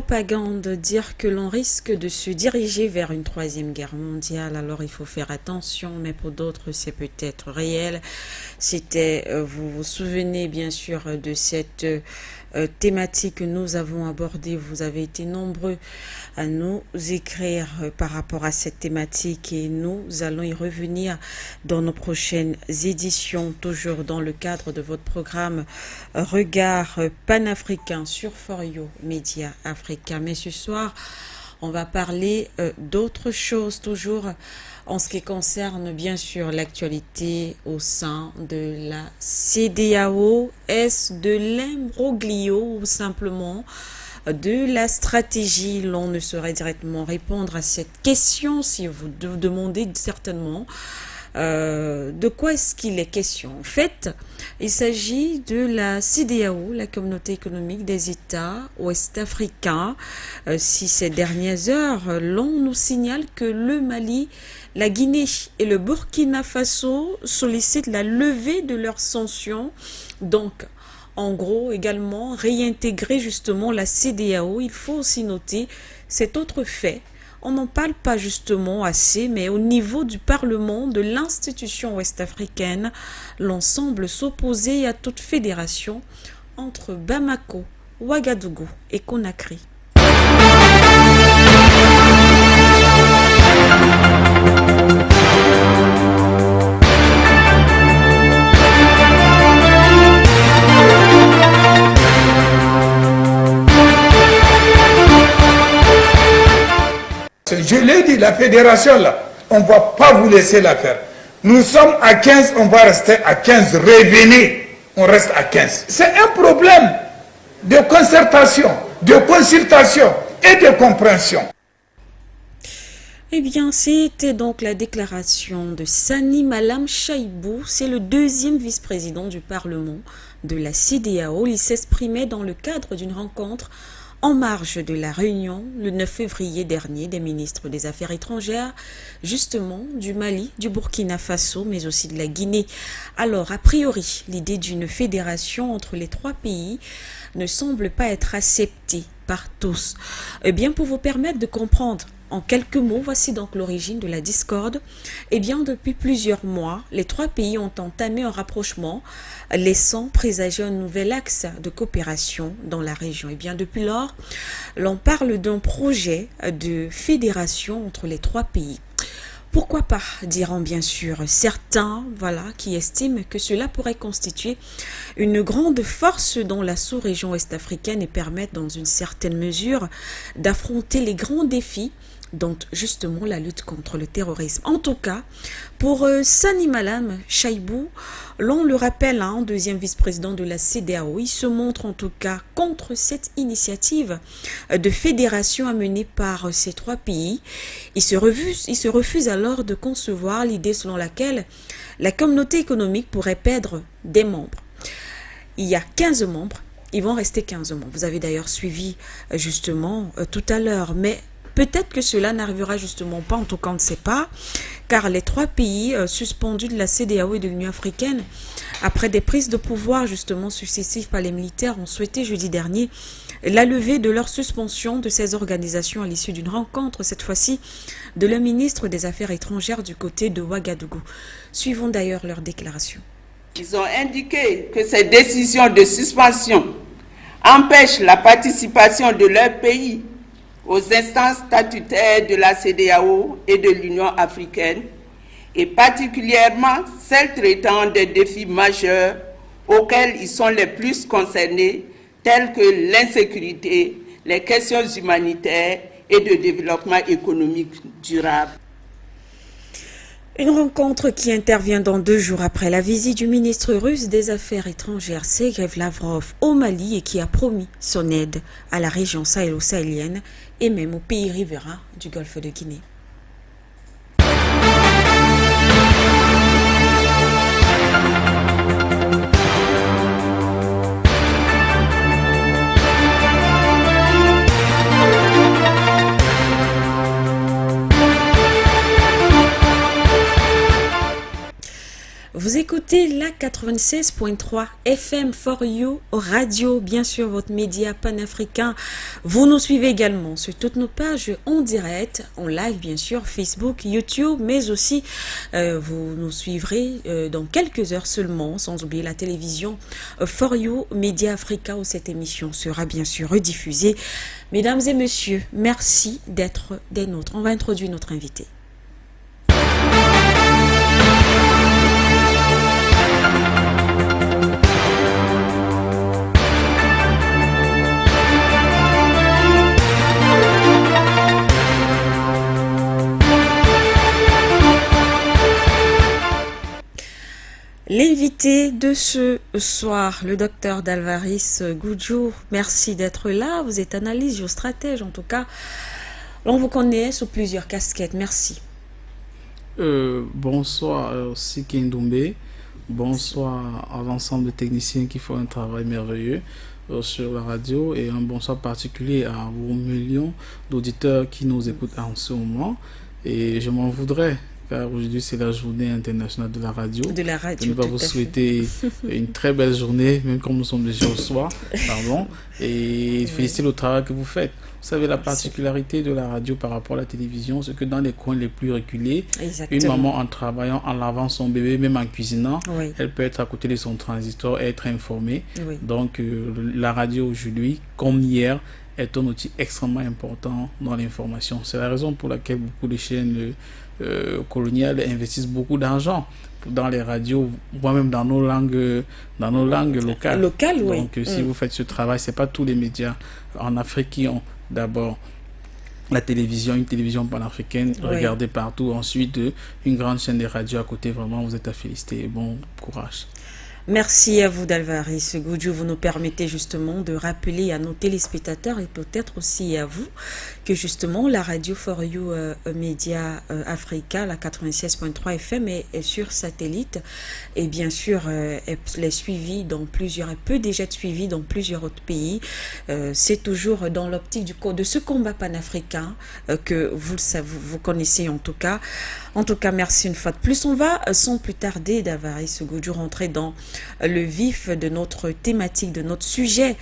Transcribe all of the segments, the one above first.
propagande, dire que l'on risque de se diriger vers une troisième guerre mondiale, alors il faut faire attention, mais pour d'autres c'est peut-être réel. Vous vous souvenez bien sûr de cette thématique que nous avons abordée, vous avez été nombreux à nous écrire par rapport à cette thématique et nous allons y revenir dans nos prochaines éditions, toujours dans le cadre de votre programme Regard panafricain sur Forio Média Africa. Mais ce soir, on va parler d'autres choses, toujours en ce qui concerne bien sûr l'actualité au sein de la CEDEAO. Est-ce de l'imbroglio ou simplement de la stratégie? L'on ne saurait directement répondre à cette question si vous vous demandez certainement de quoi est-ce qu'il est question. En fait, il s'agit de la CEDEAO, la communauté économique des États ouest-africains. Si ces dernières heures, l'on nous signale que le Mali, la Guinée et le Burkina Faso sollicitent la levée de leurs sanctions. Donc, en gros, également, réintégrer justement la CEDEAO. Il faut aussi noter cet autre fait. On n'en parle pas justement assez, mais au niveau du Parlement, de l'institution ouest-africaine, l'on semble s'opposer à toute fédération entre Bamako, Ouagadougou et Conakry. Je l'ai dit, la fédération là, on ne va pas vous laisser la faire. Nous sommes à 15, on va rester à 15. Revenez, on reste à 15. C'est un problème de concertation, de consultation et de compréhension. Eh bien, c'était donc la déclaration de Sani Malam Chaibou. C'est le deuxième vice-président du Parlement de la CEDEAO. Il s'exprimait dans le cadre d'une rencontre en marge de la réunion le 9 février dernier des ministres des Affaires étrangères, justement du Mali, du Burkina Faso, mais aussi de la Guinée. Alors, a priori, l'idée d'une fédération entre les trois pays ne semble pas être acceptée par tous. Eh bien, pour vous permettre de comprendre en quelques mots, voici donc l'origine de la discorde. Eh bien, depuis plusieurs mois, les trois pays ont entamé un rapprochement, laissant présager un nouvel axe de coopération dans la région. Eh bien, depuis lors, l'on parle d'un projet de fédération entre les trois pays. Pourquoi pas, diront bien sûr certains, qui estiment que cela pourrait constituer une grande force dans la sous-région ouest-africaine et permettre dans une certaine mesure d'affronter les grands défis dont justement la lutte contre le terrorisme. En tout cas, pour Sani Malam Chaibou, l'on le rappelle, deuxième vice-président de la CEDEAO, il se montre en tout cas contre cette initiative de fédération amenée par ces trois pays. Il se refuse alors de concevoir l'idée selon laquelle la communauté économique pourrait perdre des membres. Il y a 15 membres, ils vont rester 15 membres. Vous avez d'ailleurs suivi justement tout à l'heure, mais peut-être que cela n'arrivera justement pas, en tout cas on ne sait pas, car les trois pays suspendus de la CEDEAO et de l'Union africaine, après des prises de pouvoir justement successives par les militaires, ont souhaité jeudi dernier la levée de leur suspension de ces organisations à l'issue d'une rencontre, cette fois-ci de le ministre des Affaires étrangères du côté de Ouagadougou. Suivons d'ailleurs leur déclaration. Ils ont indiqué que ces décisions de suspension empêchent la participation de leur pays aux instances statutaires de la CEDEAO et de l'Union africaine, et particulièrement celles traitant des défis majeurs auxquels ils sont les plus concernés, tels que l'insécurité, les questions humanitaires et de développement économique durable. Une rencontre qui intervient dans 2 jours après la visite du ministre russe des Affaires étrangères Sergei Lavrov au Mali et qui a promis son aide à la région sahélo-sahélienne et même aux pays riverains du Golfe de Guinée. Vous écoutez la 96.3 FM for You Radio, bien sûr votre média panafricain. Vous nous suivez également sur toutes nos pages en direct, en live bien sûr, Facebook, YouTube, mais aussi vous nous suivrez dans quelques heures seulement, sans oublier la télévision For You Média Africa où cette émission sera bien sûr rediffusée. Mesdames et messieurs, merci d'être des nôtres. On va introduire notre invité. L'invité de ce soir, le docteur Dalvaris Goudjou, merci d'être là. Vous êtes analyste, géostratège, en tout cas. On vous connaît sous plusieurs casquettes. Merci. Bonsoir Siki Ndoumbe. Bonsoir à l'ensemble des techniciens qui font un travail merveilleux sur la radio. Et un bonsoir particulier à vos millions d'auditeurs qui nous écoutent en ce moment. Et je m'en voudrais, car aujourd'hui c'est la journée internationale de la radio. De la radio. Je vais vous souhaiter une très belle journée, même comme nous sommes déjà au soir. Pardon. Et féliciter le travail que vous faites. Vous savez, la particularité de la radio par rapport à la télévision, c'est que dans les coins les plus reculés, une maman en travaillant, en lavant son bébé, même en cuisinant, elle peut être à côté de son transistor et être informée. Donc la radio aujourd'hui, comme hier, est un outil extrêmement important dans l'information. C'est la raison pour laquelle beaucoup de chaînes coloniales investissent beaucoup d'argent dans les radios, voire même dans nos langues locales. Donc si vous faites ce travail, c'est pas tous les médias en Afrique qui ont d'abord la télévision, une télévision panafricaine regardée partout, ensuite une grande chaîne de radio à côté. Vraiment, vous êtes à féliciter et bon courage. Merci à vous Dalvaris Goudjou. Vous nous permettez justement de rappeler à nos téléspectateurs et peut-être aussi à vous que justement la radio For You Média Africa, la 96.3 FM est sur satellite et bien sûr elle est suivie dans plusieurs, elle peut déjà être suivie dans plusieurs autres pays. C'est toujours dans l'optique de ce combat panafricain que vous connaissez en tout cas. En tout cas, merci une fois de plus. On va sans plus tarder, Dalvaris Goudjou, rentrer dans le vif de notre thématique, de notre sujet.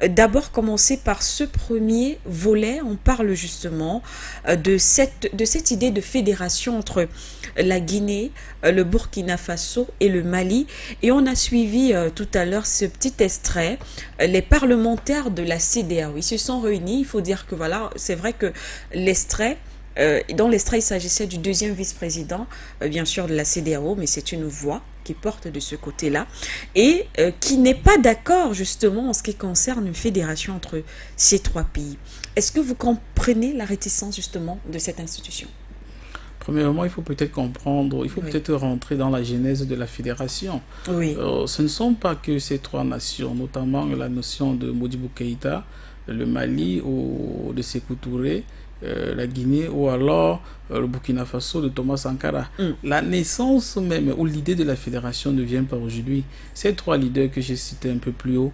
D'abord, commencer par ce premier volet. On parle justement de cette idée de fédération entre la Guinée, le Burkina Faso et le Mali. Et on a suivi tout à l'heure ce petit extrait. Les parlementaires de la CEDEAO, ils se sont réunis. Il faut dire que voilà, c'est vrai que l'extrait, dans l'extrait, il s'agissait du deuxième vice-président, bien sûr, de la CEDEAO, mais c'est une voix qui porte de ce côté-là et qui n'est pas d'accord, justement, en ce qui concerne une fédération entre ces trois pays. Est-ce que vous comprenez la réticence, justement, de cette institution? Premièrement, il faut peut-être comprendre, il faut peut-être rentrer dans la genèse de la fédération. Ce ne sont pas que ces trois nations, notamment la notion de Modibo Keïta, le Mali ou de Sékou Touré, la Guinée ou alors le Burkina Faso de Thomas Sankara. La naissance même ou l'idée de la fédération ne vient pas aujourd'hui. Ces trois leaders que j'ai cités un peu plus haut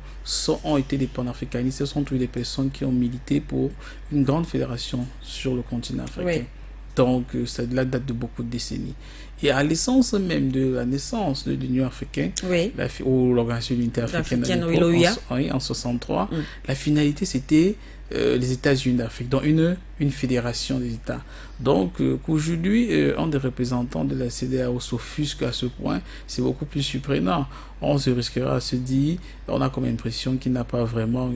ont été des panafricanistes, ce sont tous des personnes qui ont milité pour une grande fédération sur le continent africain. Donc cela date de beaucoup de décennies. Et à l'essence même de la naissance de l'Union africaine, ou l'Organisation de l'Unité africaine en 63, la finalité c'était les États-Unis d'Afrique, donc une fédération des États. Donc qu'aujourd'hui, un des représentants de la CEDEAO s'offusque à ce point, c'est beaucoup plus surprenant. On se risquera à se dire, on a comme impression qu'il n'a pas vraiment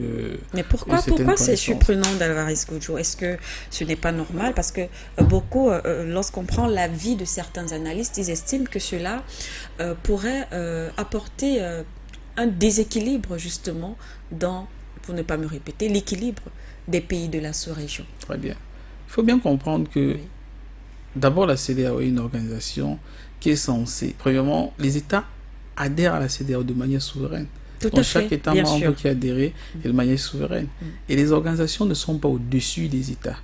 mais pourquoi c'est surprenant, Dalvaris Goudjou? Est-ce que ce n'est pas normal? Parce que beaucoup, lorsqu'on prend l'avis de certains analystes, ils estiment que cela pourrait apporter un déséquilibre justement dans, pour ne pas me répéter, l'équilibre des pays de la sous-région. Très bien. Il faut bien comprendre que d'abord la CEDEAO est une organisation qui est censée, premièrement, les États adhèrent à la CEDEAO de manière souveraine. Donc chaque État membre qui a adhéré est de manière souveraine. Et les organisations ne sont pas au-dessus des États.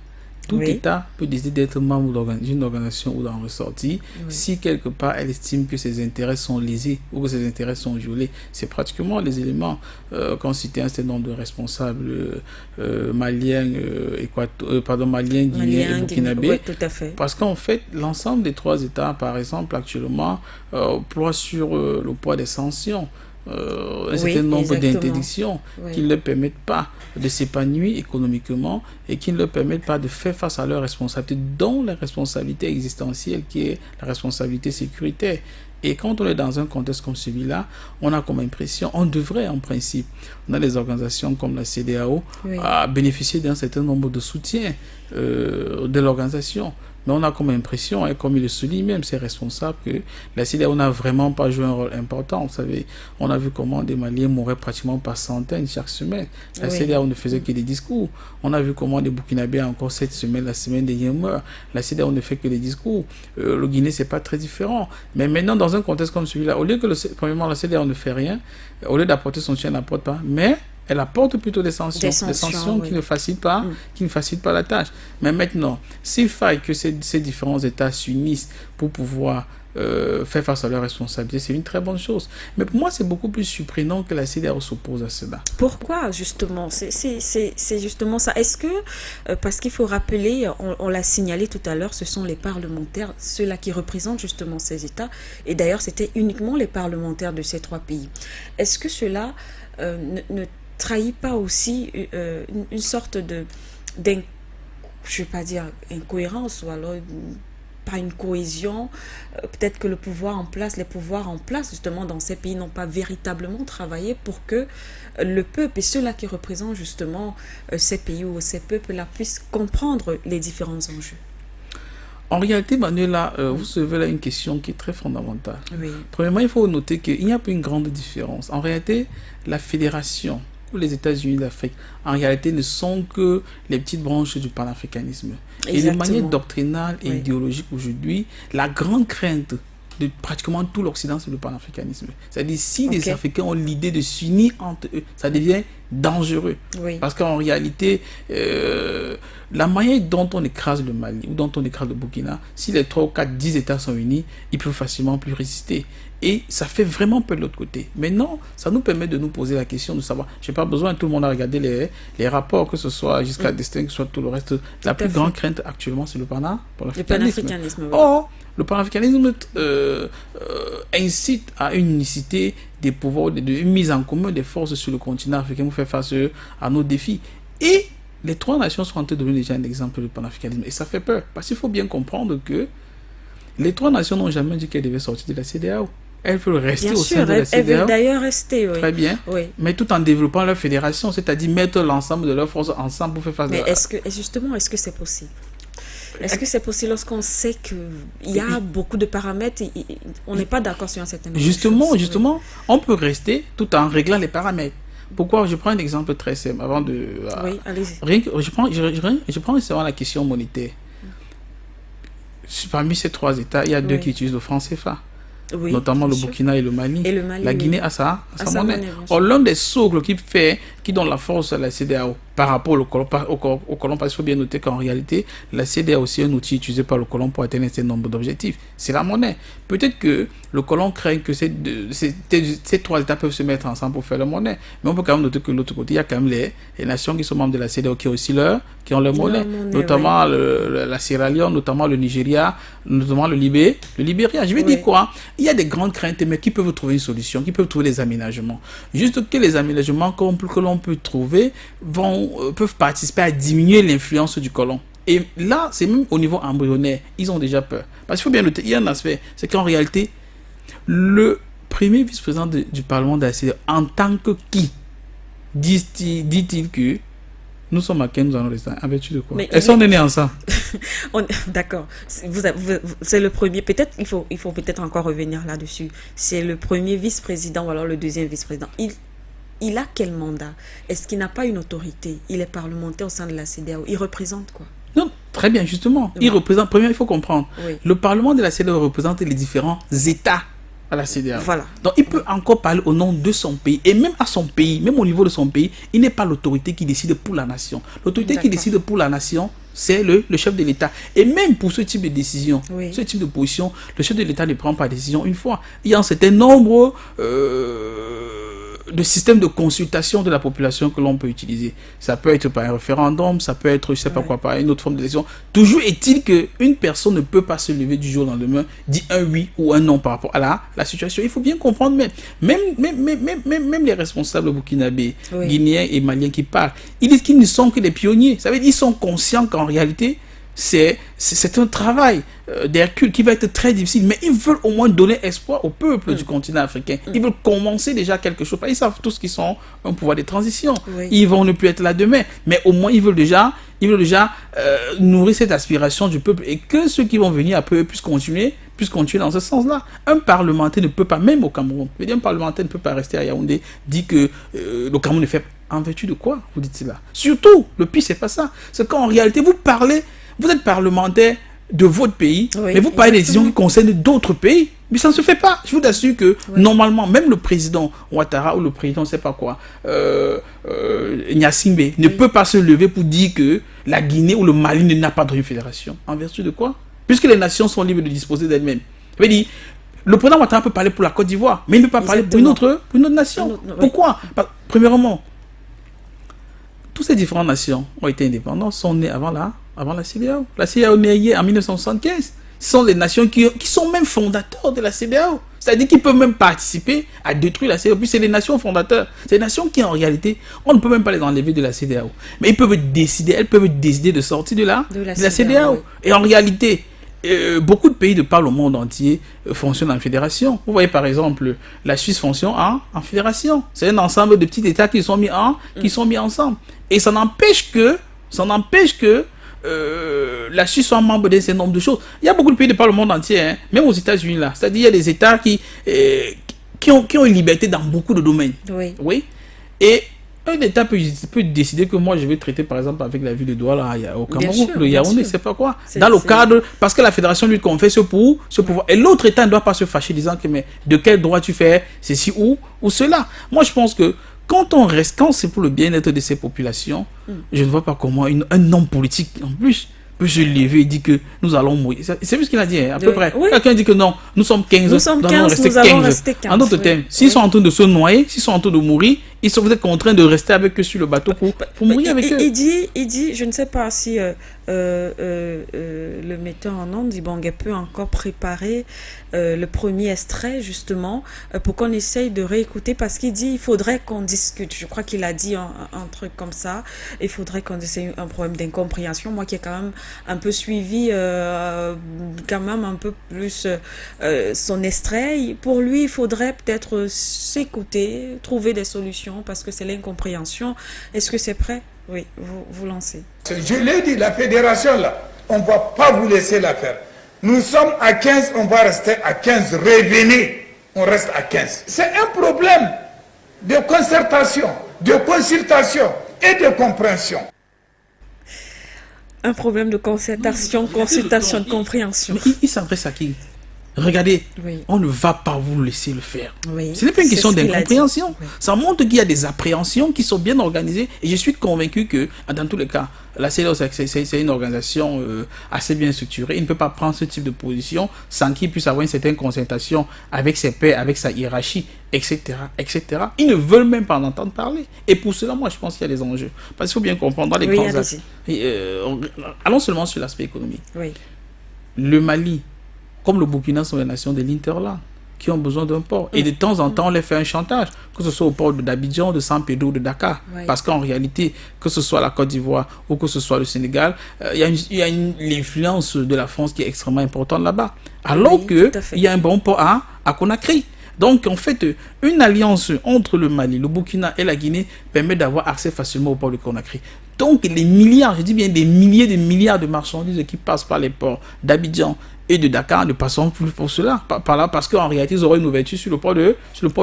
Tout État peut décider d'être membre d'une organisation ou d'en ressortir si quelque part elle estime que ses intérêts sont lésés ou que ses intérêts sont violés. C'est pratiquement les éléments qu'ont cité un certain nombre de responsables maliens, maliens, guinéens et burkinabés. Oui, tout à fait. Parce qu'en fait, l'ensemble des 3 États, par exemple, actuellement, ploient sur le poids des sanctions. Un certain nombre d'interdictions qui ne leur permettent pas de s'épanouir économiquement et qui ne leur permettent pas de faire face à leurs responsabilités, dont la responsabilité existentielle qui est la responsabilité sécuritaire. Et quand on est dans un contexte comme celui-là, on a comme impression, on devrait en principe, on a des organisations comme la CEDEAO à bénéficier d'un certain nombre de soutiens de l'organisation. Mais on a comme impression, et comme il le souligne même, ses responsables, que la CEDEAO n'a vraiment pas joué un rôle important. Vous savez, on a vu comment des Maliens mouraient pratiquement par centaines chaque semaine. La CEDEAO ne faisait que des discours. On a vu comment des Burkinabés encore cette semaine, la semaine dernière, meurent. La CEDEAO ne fait que des discours. Le Guinée, c'est pas très différent. Mais maintenant, dans un contexte comme celui-là, au lieu que, premièrement, la CEDEAO ne fait rien, au lieu d'apporter son soutien, elle n'apporte pas. Mais elle apporte plutôt des sanctions qui ne facilitent pas, la tâche. Mais maintenant, s'il faille que ces différents États s'unissent pour pouvoir faire face à leurs responsabilités, c'est une très bonne chose. Mais pour moi, c'est beaucoup plus surprenant que la CEDEAO s'oppose à cela. Pourquoi, justement? C'est justement ça. Est-ce que, parce qu'il faut rappeler, on l'a signalé tout à l'heure, ce sont les parlementaires, ceux-là qui représentent justement ces États, et d'ailleurs, c'était uniquement les parlementaires de ces 3 pays. Est-ce que cela ne trahit pas aussi une sorte je ne vais pas dire incohérence, ou alors pas une cohésion, peut-être que les pouvoirs en place justement dans ces pays n'ont pas véritablement travaillé pour que le peuple et ceux-là qui représentent justement ces pays ou ces peuples-là puissent comprendre les différents enjeux. En réalité, Manuela, vous soulevez là une question qui est très fondamentale. Oui. Premièrement, il faut noter qu'il n'y a pas une grande différence. En réalité, la fédération ou les États-Unis d'Afrique, en réalité, ne sont que les petites branches du panafricanisme. Et de manière doctrinale et idéologique aujourd'hui, la grande crainte de pratiquement tout l'Occident, c'est le panafricanisme. C'est-à-dire, si les Africains ont l'idée de s'unir entre eux, ça devient dangereux. Parce qu'en réalité, la manière dont on écrase le Mali ou dont on écrase le Burkina, si les 3 ou 4, 10 États sont unis, ils peuvent facilement plus résister. Et ça fait vraiment peur de l'autre côté. Maintenant, ça nous permet de nous poser la question de savoir, je n'ai pas besoin, tout le monde a regardé les rapports, que ce soit jusqu'à Destin, que ce soit tout le reste. La plus grande crainte actuellement, c'est le panafricanisme. Or, le panafricanisme incite à une unicité des pouvoirs, une mise en commun des forces sur le continent africain pour faire face à nos défis. Et les 3 nations sont en train de devenir déjà un exemple de panafricanisme. Et ça fait peur, parce qu'il faut bien comprendre que les 3 nations n'ont jamais dit qu'elles devaient sortir de la CEDEAO. Elles veulent rester au sein de la CEDEAO. Elles veulent d'ailleurs rester, Très bien. Mais tout en développant leur fédération, c'est-à-dire mettre l'ensemble de leurs forces ensemble pour faire face à... Mais est-ce que c'est possible? Est-ce que c'est possible lorsqu'on sait qu'il y a beaucoup de paramètres et on n'est pas d'accord sur un certain nombre de choses? Justement, on peut rester tout en réglant les paramètres. Pourquoi? Je prends un exemple très simple avant de... Oui, allez-y. Je prends seulement la question monétaire. Parmi ces 3 États, il y a 2 qui utilisent le franc CFA. Notamment le Burkina et le Mali. La Guinée a sa monnaie. Or, l'un des socles qui donne la force à la CEDEAO par rapport au colon, parce qu'il faut bien noter qu'en réalité, la CEDEAO est aussi un outil utilisé par le colon pour atteindre un certain nombre d'objectifs. C'est la monnaie. Peut-être que le colon craint que ces 3 États peuvent se mettre ensemble pour faire la monnaie. Mais on peut quand même noter que de l'autre côté, il y a quand même les nations qui sont membres de la CEDEAO qui ont leur monnaie. Notamment la Sierra Leone, notamment le Nigeria, notamment le Libéria. Je vais dire quoi? Il y a des grandes craintes, mais qui peuvent trouver une solution, qui peuvent trouver des aménagements. Juste que les aménagements que l'on peut trouver peuvent participer à diminuer l'influence du colon. Et là, c'est même au niveau embryonnaire, ils ont déjà peur. Parce qu'il faut bien noter, il y a un aspect, c'est qu'en réalité, le premier vice-président du Parlement de la CEDEAO, en tant que qui, dit-il que nous sommes à quel, nous allons rester en vertu de quoi? Est-ce qu'on est nés ensemble? D'accord. C'est le premier. Peut-être il faut peut-être encore revenir là-dessus. C'est le premier vice-président ou alors le deuxième vice-président. Il a quel mandat? Est-ce qu'il n'a pas une autorité? Il est parlementaire au sein de la CEDEAO. Il représente quoi? Non, très bien, justement. Il représente, premièrement, il faut comprendre. Le Parlement de la CEDEAO représente les différents États à la CEDEAO. Voilà. Donc il peut encore parler au nom de son pays. Et même à son pays, même au niveau de son pays, il n'est pas l'autorité qui décide pour la nation. L'autorité qui décide pour la nation, c'est le chef de l'État. Et même pour ce type de décision, ce type de position, le chef de l'État ne prend pas décision une fois. Il y a un certain nombre de systèmes de consultation de la population que l'on peut utiliser. Ça peut être par un référendum, ça peut être, je sais pas quoi, par une autre forme d'élection. Toujours est-il qu'une personne ne peut pas se lever du jour au lendemain, dire un oui ou un non par rapport à la situation. Il faut bien comprendre, même les responsables burkinabés, guinéens et maliens qui parlent, ils disent qu'ils ne sont que des pionniers. Ça veut dire qu'ils sont conscients qu'en réalité, c'est un travail d'Hercule qui va être très difficile, mais ils veulent au moins donner espoir au peuple du continent africain. Ils veulent commencer déjà quelque chose. Ils savent tous qu'ils sont un pouvoir de transition. Ils vont ne plus être là demain, mais au moins ils veulent déjà nourrir cette aspiration du peuple et que ceux qui vont venir après eux puissent continuer dans ce sens-là. Un parlementaire ne peut pas, même au Cameroun, un parlementaire ne peut pas rester à Yaoundé, dit que le Cameroun ne fait en vertu de quoi, vous dites cela. Surtout, le pire, c'est pas ça. C'est qu'en réalité, vous êtes parlementaire de votre pays, mais vous parlez des décisions qui concernent d'autres pays. Mais ça ne se fait pas. Je vous assure que normalement, même le président Ouattara ou le président, je ne sais pas quoi, Gnassingbé, ne peut pas se lever pour dire que la Guinée ou le Mali n'a pas de fédération. En vertu de quoi? Puisque les nations sont libres de disposer d'elles-mêmes. Je veux dire, le président Ouattara peut parler pour la Côte d'Ivoire, mais il ne peut pas parler pour une autre nation. Pourquoi? Premièrement, toutes ces différentes nations ont été indépendantes, sont nées avant la CEDEAO. La CEDEAO est née en 1975. Ce sont les nations qui sont même fondateurs de la CEDEAO. C'est-à-dire qu'ils peuvent même participer à détruire la CEDEAO. Puis c'est les nations fondateurs. C'est les nations qui, en réalité, on ne peut même pas les enlever de la CEDEAO. Mais elles peuvent décider de sortir de la CEDEAO. Et en réalité, beaucoup de pays de par le monde entier fonctionnent en fédération. Vous voyez par exemple, la Suisse fonctionne en fédération. C'est un ensemble de petits États qui sont mis ensemble. Et ça n'empêche que la Suisse soit membre d'un certain nombre de choses. Il y a beaucoup de pays de par le monde entier, hein, même aux États-Unis là. C'est-à-dire il y a des États qui ont une liberté dans beaucoup de domaines. Oui. Et un État peut décider que moi je vais traiter par exemple avec la ville de Douala au Cameroun, le Yaoundé, c'est pas quoi. Dans le cadre, parce que la fédération lui confère ce pouvoir. Et l'autre État ne doit pas se fâcher disant que mais de quel droit tu fais ceci ou cela. Moi je pense que quand c'est pour le bien-être de ces populations, je ne vois pas comment un homme politique en plus peut se lever et dire que nous allons mourir. C'est juste ce qu'il a dit, hein, à peu près. Quelqu'un dit que non, nous sommes 15, nous allons rester 15. En d'autres termes, s'ils sont en train de se noyer, s'ils sont en train de mourir, vous êtes contraints de rester avec eux sur le bateau pour mourir avec eux. Il dit, je ne sais pas si le metteur en ondes, Dibangé peut encore préparer le premier extrait, justement, pour qu'on essaye de réécouter, parce qu'il dit il faudrait qu'on discute. Je crois qu'il a dit un truc comme ça. Il faudrait qu'on essaye un problème d'incompréhension. Moi qui ai quand même un peu suivi, quand même un peu plus son extrait, pour lui, il faudrait peut-être s'écouter, trouver des solutions, parce que c'est l'incompréhension. Est-ce que c'est prêt? Oui, vous lancez. Je l'ai dit, la fédération, là, on ne va pas vous laisser la faire. Nous sommes à 15, on va rester à 15. Revenez, on reste à 15. C'est un problème de concertation, de consultation et de compréhension. Un problème de concertation, de compréhension. Mais il s'adresse à qui? Regardez, on ne va pas vous laisser le faire. Ce n'est pas une question d'incompréhension. Ça montre qu'il y a des appréhensions qui sont bien organisées. Et je suis convaincu que, dans tous les cas, la CEDEAO, c'est une organisation assez bien structurée. Il ne peut pas prendre ce type de position sans qu'il puisse avoir une certaine concertation avec ses pairs, avec sa hiérarchie, etc., etc. Ils ne veulent même pas en entendre parler. Et pour cela, moi, je pense qu'il y a des enjeux. Parce qu'il faut bien comprendre dans les grands axes. Allons seulement sur l'aspect économique. Le Mali, comme le Burkina, sont les nations de l'Interland qui ont besoin d'un port. Et de temps en temps, on les fait un chantage, que ce soit au port d'Abidjan, de San Pedro, de Dakar. Parce qu'en réalité, que ce soit la Côte d'Ivoire ou que ce soit le Sénégal, il y a l'influence de la France qui est extrêmement importante là-bas. Alors qu'il y a un bon port à Conakry. Donc, en fait, une alliance entre le Mali, le Burkina et la Guinée permet d'avoir accès facilement au port de Conakry. Donc, les milliards, je dis bien des milliers de milliards de marchandises qui passent par les ports d'Abidjan et de Dakar ne passeront plus pour cela. Par là, parce qu'en réalité, ils auront une ouverture sur le port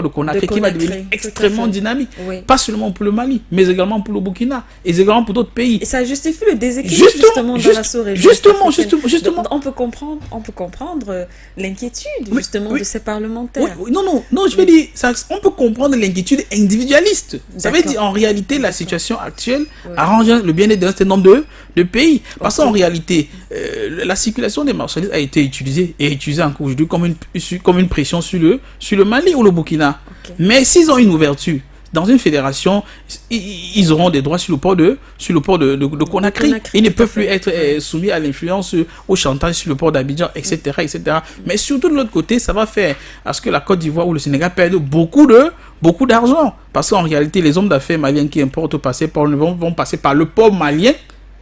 de Conakry qui va devenir extrêmement dynamique. Oui. Pas seulement pour le Mali, mais également pour le Burkina et également pour d'autres pays. Et ça justifie le déséquilibre justement dans la sous-région. Justement. On peut comprendre l'inquiétude justement de ces parlementaires. Oui, non, je veux dire, on peut comprendre l'inquiétude individualiste. Ça veut dire en réalité, la situation actuelle arrange le bien-être d'un certain nombre de pays. Parce qu'en réalité, la circulation des marchandises a été utilisée encore aujourd'hui comme une pression sur le Mali ou le Burkina. Okay. Mais s'ils ont une ouverture dans une fédération, ils auront des droits sur le port de Conakry. Ils ne peuvent plus être soumis à l'influence, au chantage sur le port d'Abidjan, etc., etc. Mais surtout de l'autre côté, ça va faire à ce que la Côte d'Ivoire ou le Sénégal perdent beaucoup d'argent. Parce qu'en réalité, les hommes d'affaires maliens qui importent vont passer par le port malien,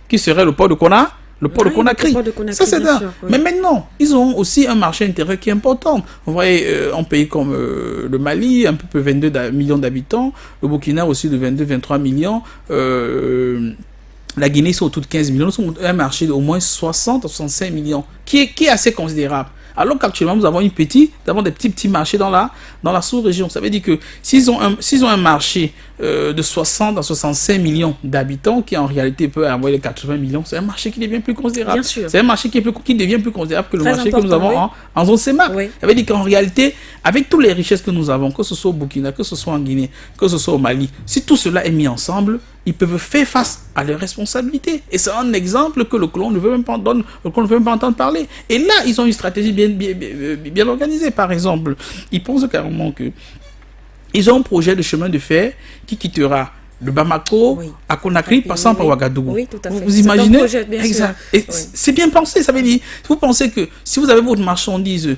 qui serait le port de Conakry. Le port de Conakry. Ça, c'est sûr, oui. Mais maintenant, ils ont aussi un marché intérieur qui est important. Vous voyez, un pays comme le Mali, un peu 22 millions d'habitants, le Burkina aussi de 22-23 millions, la Guinée, c'est autour de 15 millions. Nous sommes un marché d'au moins 60-65 millions, qui est assez considérable. Alors qu'actuellement, nous avons des petits marchés dans la sous-région. Ça veut dire que s'ils ont un marché de 60 à 65 millions d'habitants, qui en réalité peut envoyer les 80 millions, c'est un marché qui devient plus considérable. Bien sûr. C'est un marché qui devient plus considérable que le marché que nous avons en zone CEMAC. Oui. Ça veut dire qu'en réalité, avec toutes les richesses que nous avons, que ce soit au Burkina, que ce soit en Guinée, que ce soit au Mali, si tout cela est mis ensemble, ils peuvent faire face à leurs responsabilités. Et c'est un exemple que le colon ne veut même pas entendre parler. Et là, ils ont une stratégie bien organisée. Par exemple, ils pensent carrément que ils ont un projet de chemin de fer qui quittera de Bamako à Conakry, passant par Ouagadougou. Oui, tout à fait. Vous imaginez? Projet, bien exact. Sûr. Et c'est bien pensé. Ça veut dire, vous pensez que si vous avez votre marchandise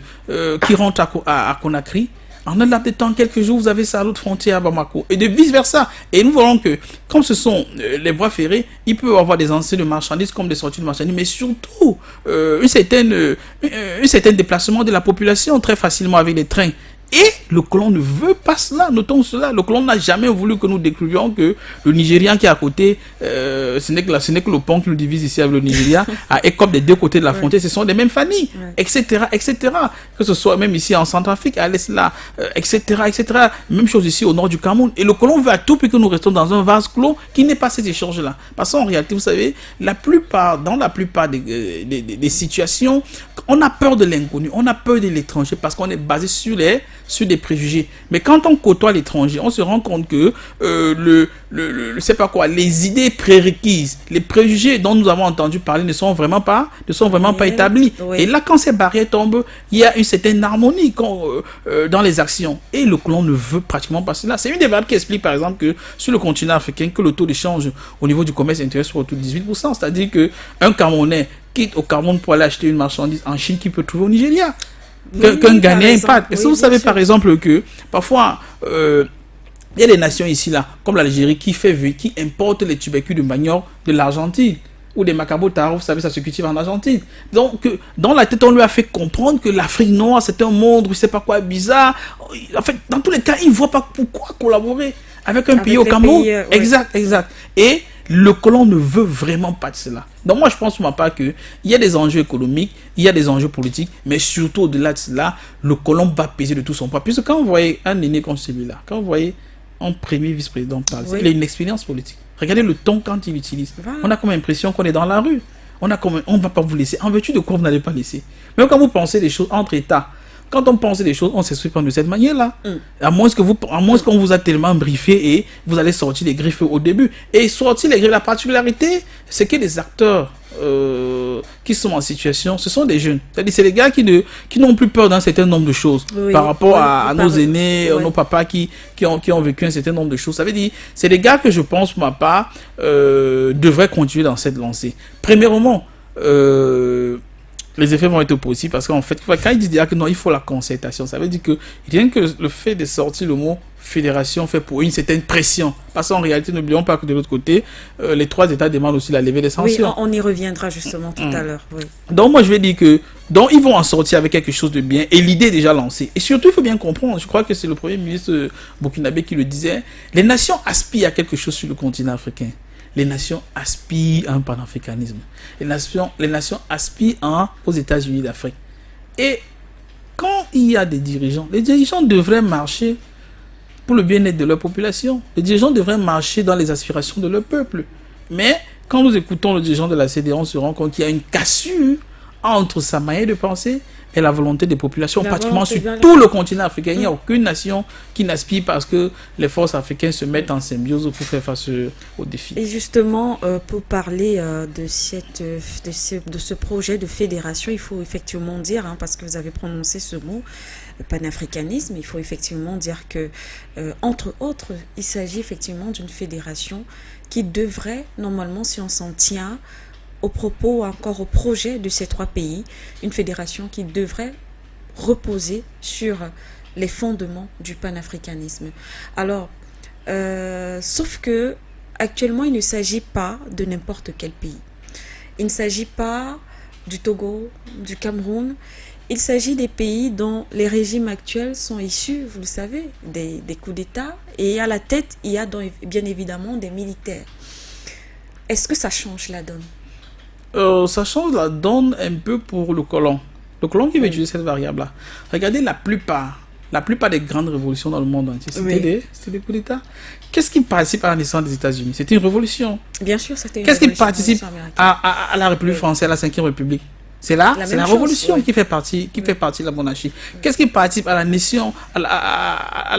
qui rentre à Conakry, en un laps de temps, quelques jours, vous avez ça à l'autre frontière à Bamako. Et de vice-versa. Et nous voyons que, comme ce sont les voies ferrées, il peut y avoir des entrées de marchandises comme des sorties de marchandises, mais surtout un certain déplacement de la population très facilement avec les trains. Et le colon ne veut pas cela, notons cela. Le colon n'a jamais voulu que nous découvrions que le Nigérian qui est à côté, ce n'est que le pont qui nous divise ici avec le Nigeria, à Ekop des deux côtés de la frontière, ce sont les mêmes familles, etc., etc. Que ce soit même ici en Centrafrique, à l'Est là, etc., etc. Même chose ici au nord du Cameroun. Et le colon veut à tout prix que nous restons dans un vase clos qui n'est pas ces échanges-là. Parce qu'en réalité, vous savez, dans la plupart des situations, on a peur de l'inconnu, on a peur de l'étranger parce qu'on est basé sur des préjugés. Mais quand on côtoie l'étranger, on se rend compte que les idées prérequises, les préjugés dont nous avons entendu parler ne sont vraiment pas établis. Oui. Et là, quand ces barrières tombent, il y a une certaine harmonie dans les actions. Et le colon ne veut pratiquement pas cela. C'est une des variables qui explique, par exemple, que sur le continent africain, que le taux d'échange au niveau du commerce intérieur soit autour de 18%. C'est-à-dire qu'un Camerounais quitte au Cameroun pour aller acheter une marchandise en Chine qu'il peut trouver au Nigeria. Qu'un Ghanéen pas. Est-ce que vous savez par exemple que parfois il y a des nations ici là, comme l'Algérie, qui importe les tubercules de manioc de l'Argentine ou des macabotars, vous savez, ça se cultive en Argentine. Donc, dans la tête, on lui a fait comprendre que l'Afrique noire, c'est un monde, je sais pas quoi, bizarre. En fait, dans tous les cas, il ne voit pas pourquoi collaborer avec un pays au Cameroun. Exact. Et le colon ne veut vraiment pas de cela. Donc moi, je pense pour ma part qu'il y a des enjeux économiques, il y a des enjeux politiques, mais surtout au-delà de cela, le colon va peser de tout son poids. Puisque quand vous voyez un aîné comme celui-là, quand vous voyez un premier vice-président parler, il a une expérience politique. Regardez le ton quand il utilise. Voilà. On a comme l'impression qu'on est dans la rue. On ne va pas vous laisser. En vertu de quoi vous n'allez pas laisser? Même quand vous pensez des choses entre États, quand on pense des choses, on s'exprime de cette manière-là. À moins qu'on vous a tellement briefé et vous allez sortir les griffes au début. Et sortir les griffes, la particularité, c'est que les acteurs qui sont en situation, ce sont des jeunes. C'est-à-dire c'est des gars qui n'ont plus peur d'un certain nombre de choses par rapport à nos aînés, nos papas qui ont vécu un certain nombre de choses. Ça veut dire, c'est des gars que je pense, pour ma part, devraient continuer dans cette lancée. Premièrement, les effets vont être possibles parce qu'en fait, quand ils disent que non, il faut la concertation, ça veut dire que rien que le fait de sortir le mot fédération fait pour une certaine pression. Parce qu'en réalité, n'oublions pas que de l'autre côté, les trois États demandent aussi la levée des sanctions. Oui, on y reviendra justement tout à l'heure. Oui. Donc moi, je vais dire que ils vont en sortir avec quelque chose de bien et l'idée est déjà lancée. Et surtout, il faut bien comprendre, je crois que c'est le premier ministre burkinabé qui le disait, les nations aspirent à quelque chose sur le continent africain. Les nations aspirent à un panafricanisme. Les nations aspirent aux États-Unis d'Afrique. Et quand il y a des dirigeants, les dirigeants devraient marcher pour le bien-être de leur population. Les dirigeants devraient marcher dans les aspirations de leur peuple. Mais quand nous écoutons le dirigeant de la CEDEAO, on se rend compte qu'il y a une cassure entre sa manière de penser et la volonté des populations, pratiquement sur tout le continent africain. Il n'y a aucune nation qui n'aspire parce que les forces africaines se mettent en symbiose pour faire face aux défis. Et justement, pour parler de ce projet de fédération, il faut effectivement dire, parce que vous avez prononcé ce mot, le panafricanisme, il faut effectivement dire que, entre autres, il s'agit effectivement d'une fédération qui devrait, normalement, si on s'en tient au propos, encore au projet de ces 3 pays, une fédération qui devrait reposer sur les fondements du panafricanisme. Alors, sauf que actuellement, il ne s'agit pas de n'importe quel pays. Il ne s'agit pas du Togo, du Cameroun. Il s'agit des pays dont les régimes actuels sont issus, vous le savez, des coups d'État. Et à la tête, il y a donc, bien évidemment des militaires. Est-ce que ça change la donne? Ça change la donne un peu pour le colon. Le colon qui va utiliser cette variable-là. Regardez la plupart des grandes révolutions dans le monde entier, c'était des coups d'État. Qu'est-ce qui participe à la naissance des États-Unis? C'était une révolution. Bien sûr, c'était une révolution. Qu'est-ce qui participe à la République française, à la 5e République? C'est la révolution qui fait partie de la monarchie. Qu'est-ce qui participe à la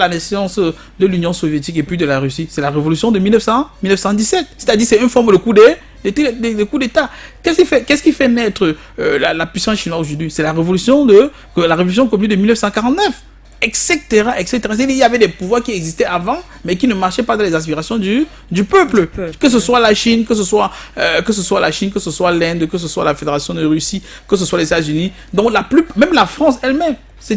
naissance de l'Union soviétique et puis de la Russie? C'est la révolution de 1917. C'est-à-dire c'est une forme de coup d'État. Qu'est-ce qui fait naître la puissance chinoise aujourd'hui? C'est la révolution communiste de 1949. Etc. Il y avait des pouvoirs qui existaient avant, mais qui ne marchaient pas dans les aspirations du peuple. Que ce soit la Chine, que ce soit l'Inde, que ce soit la Fédération de Russie, que ce soit les États-Unis. Donc même la France elle-même, je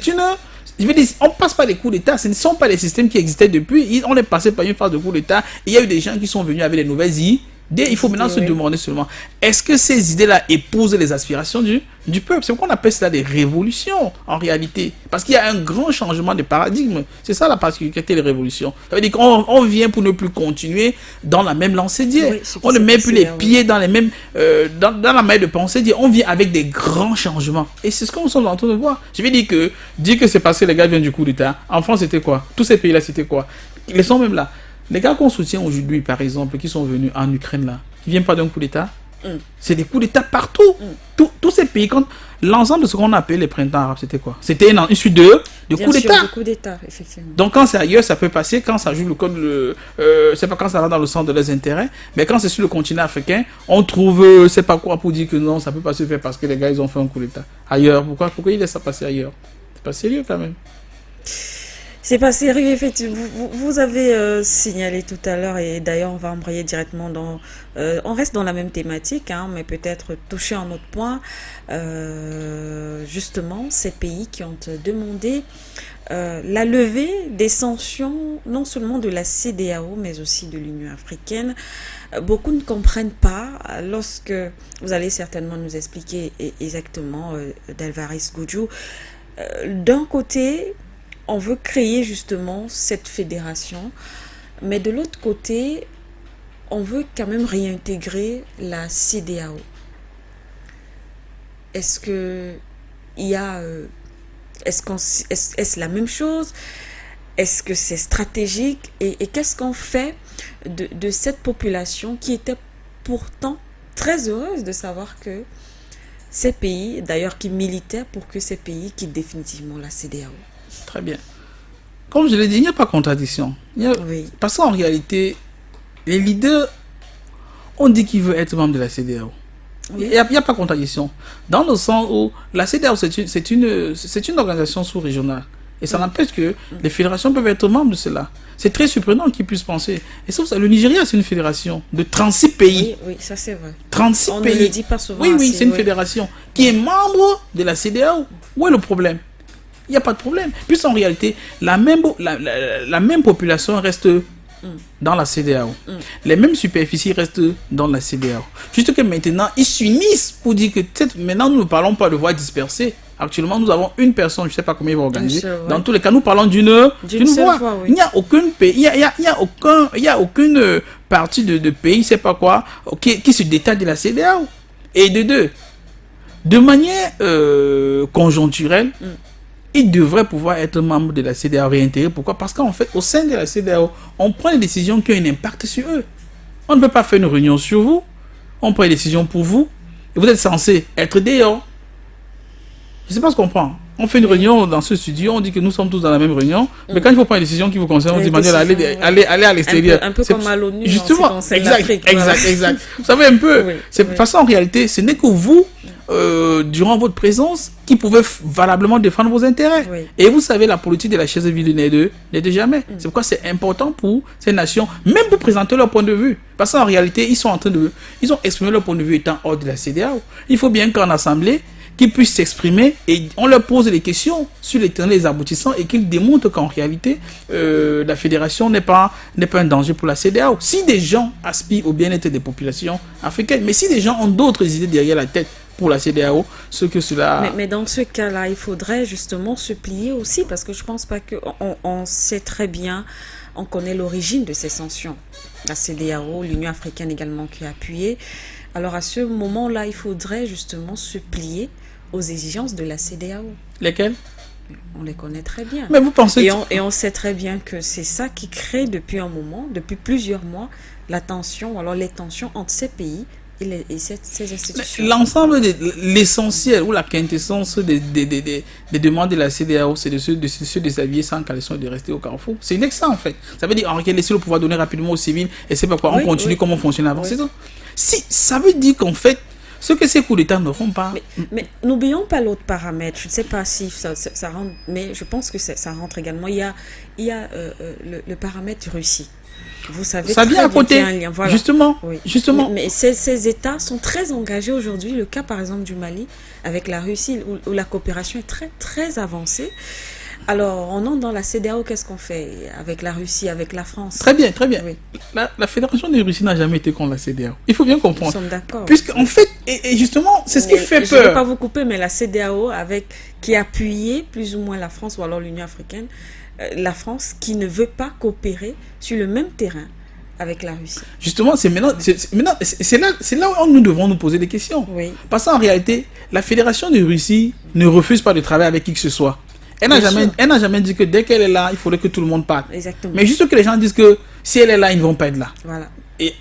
veux dire, on passe par des coups d'État, ce ne sont pas des systèmes qui existaient depuis. On est passé par une phase de coups d'État. Il y a eu des gens qui sont venus avec des nouvelles idées. Il faut maintenant se demander seulement, est-ce que ces idées-là épousent les aspirations du peuple? C'est pourquoi on appelle cela des révolutions, en réalité. Parce qu'il y a un grand changement de paradigme. C'est ça la particularité des révolutions. Ça veut dire qu'on vient pour ne plus continuer dans la même lancée d'hier. On ne met plus les pieds dans les mêmes, dans la manière de penser d'hier. On vient avec des grands changements. Et c'est ce qu'on sommes en train de voir. Je veux dire que c'est parce que les gars viennent du coup d'État. En France, c'était quoi? Tous ces pays-là, c'était quoi? Ils sont même là. Les gars qu'on soutient aujourd'hui, par exemple, qui sont venus en Ukraine, là, qui ne viennent pas d'un coup d'État, c'est des coups d'État partout. Tous ces pays, l'ensemble de ce qu'on appelle les printemps arabes, c'était quoi? C'était une suite de coups d'État. Coups d'État, effectivement. Donc quand c'est ailleurs, ça peut passer. Quand ça joue le code, c'est pas quand ça va dans le sens de leurs intérêts, mais quand c'est sur le continent africain, on trouve, c'est pas quoi pour dire que non, ça peut pas se faire parce que les gars, ils ont fait un coup d'État. Ailleurs, pourquoi ils laissent ça passer ailleurs? C'est pas sérieux quand même. C'est pas sérieux, effectivement. Vous avez signalé tout à l'heure, et d'ailleurs on va embrayer directement on reste dans la même thématique, mais peut-être toucher un autre point. Justement, ces pays qui ont demandé la levée des sanctions, non seulement de la CEDEAO, mais aussi de l'Union africaine. Beaucoup ne comprennent pas, lorsque vous allez certainement nous expliquer exactement, d'Alvarez Goudiou. D'un côté, on veut créer justement cette fédération, mais de l'autre côté, on veut quand même réintégrer la CEDEAO. Est-ce la même chose? Est-ce que c'est stratégique? Et qu'est-ce qu'on fait de cette population qui était pourtant très heureuse de savoir que ces pays, d'ailleurs qui militaient pour que ces pays quittent définitivement la CEDEAO? Très bien. Comme je l'ai dit, il n'y a pas de contradiction. Parce qu'en réalité, les leaders ont dit qu'ils veulent être membres de la CEDEAO. Il n'y a pas de contradiction. Dans le sens où la CEDEAO, c'est une organisation sous-régionale. Et ça n'empêche que les fédérations peuvent être membres de cela. C'est très surprenant qu'ils puissent penser. Et sauf ça, le Nigeria, c'est une fédération de 36 pays. Oui, ça c'est vrai. 36 pays. On ne le dit pas souvent. Oui, c'est une fédération qui est membre de la CEDEAO. Où est le problème? Il n'y a pas de problème. Puisque en réalité, la même population reste dans la CEDEAO. Les mêmes superficies restent dans la CEDEAO. Juste que maintenant, ils s'unissent pour dire que maintenant, nous ne parlons pas de voix dispersées. Actuellement, nous avons une personne, je ne sais pas combien ils vont organiser. Dans tous les cas, nous parlons d'une voix. Il n'y a aucun pays, il y a aucune partie de pays, je ne sais pas quoi, qui se détache de la CEDEAO. Et de deux, de manière conjoncturelle, il devrait pouvoir être membre de la CEDEAO réintégré. Pourquoi? Parce qu'en fait, au sein de la CEDEAO, on prend des décisions qui ont un impact sur eux. On ne peut pas faire une réunion sur vous. On prend des décisions pour vous. Et vous êtes censé être dehors. Je ne sais pas ce qu'on prend. On fait une réunion dans ce studio, on dit que nous sommes tous dans la même réunion, mais quand il faut prendre une décision qui vous concerne, on dit Manuel, allez à l'extérieur. Un peu comme à l'ONU, justement, exact. Vous savez un peu, de toute façon, en réalité, ce n'est que vous, durant votre présence, qui pouvez valablement défendre vos intérêts. Oui. Et vous savez, la politique de la chaise vide n'est de jamais. C'est pourquoi c'est important pour ces nations, même pour présenter leur point de vue. Parce qu'en réalité, ils ont exprimé leur point de vue étant hors de la CEDEAO. Il faut bien qu'en assemblée, qu'ils puissent s'exprimer et on leur pose des questions sur les tenants et les aboutissants et qu'ils démontrent qu'en réalité, la fédération n'est pas un danger pour la CEDEAO. Si des gens aspirent au bien-être des populations africaines, mais si des gens ont d'autres idées derrière la tête pour la CEDEAO, ce que cela... Mais dans ce cas-là, il faudrait justement se plier aussi, parce que je pense pas qu'on sait très bien, on connaît l'origine de ces sanctions. La CEDEAO, l'Union africaine également qui a appuyé. Alors à ce moment-là, il faudrait justement se plier aux exigences de la CEDEAO. Lesquelles? On les connaît très bien. Mais vous pensez... Et on sait très bien que c'est ça qui crée depuis un moment, depuis plusieurs mois, la tension, alors les tensions entre ces pays et ces institutions. L'ensemble de l'essentiel ou la quintessence des demandes de la CEDEAO, c'est de se déshabiller sans caleçon et de rester au carrefour. C'est une ça en fait. Ça veut dire en réalité laisser le pouvoir donner rapidement aux civils et c'est pourquoi on continue comme on fonctionnait avant. C'est ça. Si, ça veut dire qu'en fait, ce que ces coups d'État ne font pas... Mais n'oublions pas l'autre paramètre. Je ne sais pas si ça rentre, mais je pense que ça rentre également. Il y a le paramètre Russie. Vous savez, ça vient à côté, voilà. Justement. Mais ces États sont très engagés aujourd'hui. Le cas, par exemple, du Mali, avec la Russie, où la coopération est très, très avancée. Alors, on entre dans la CEDEAO, qu'est-ce qu'on fait avec la Russie, avec la France? Très bien. Oui. La Fédération de Russie n'a jamais été contre la CEDEAO. Il faut bien comprendre. Nous sommes d'accord. Puisqu'en fait, et justement, c'est ce qui fait peur. Je ne veux pas vous couper, mais la CEDEAO, qui a appuyé plus ou moins la France, ou alors l'Union africaine, la France qui ne veut pas coopérer sur le même terrain avec la Russie. Justement, c'est là où nous devons nous poser des questions. Oui. Parce qu'en réalité, la Fédération de Russie ne refuse pas de travailler avec qui que ce soit. Elle n'a jamais dit que dès qu'elle est là, il faudrait que tout le monde parte. Exactement. Mais juste que les gens disent que si elle est là, ils ne vont pas être là. Voilà. Et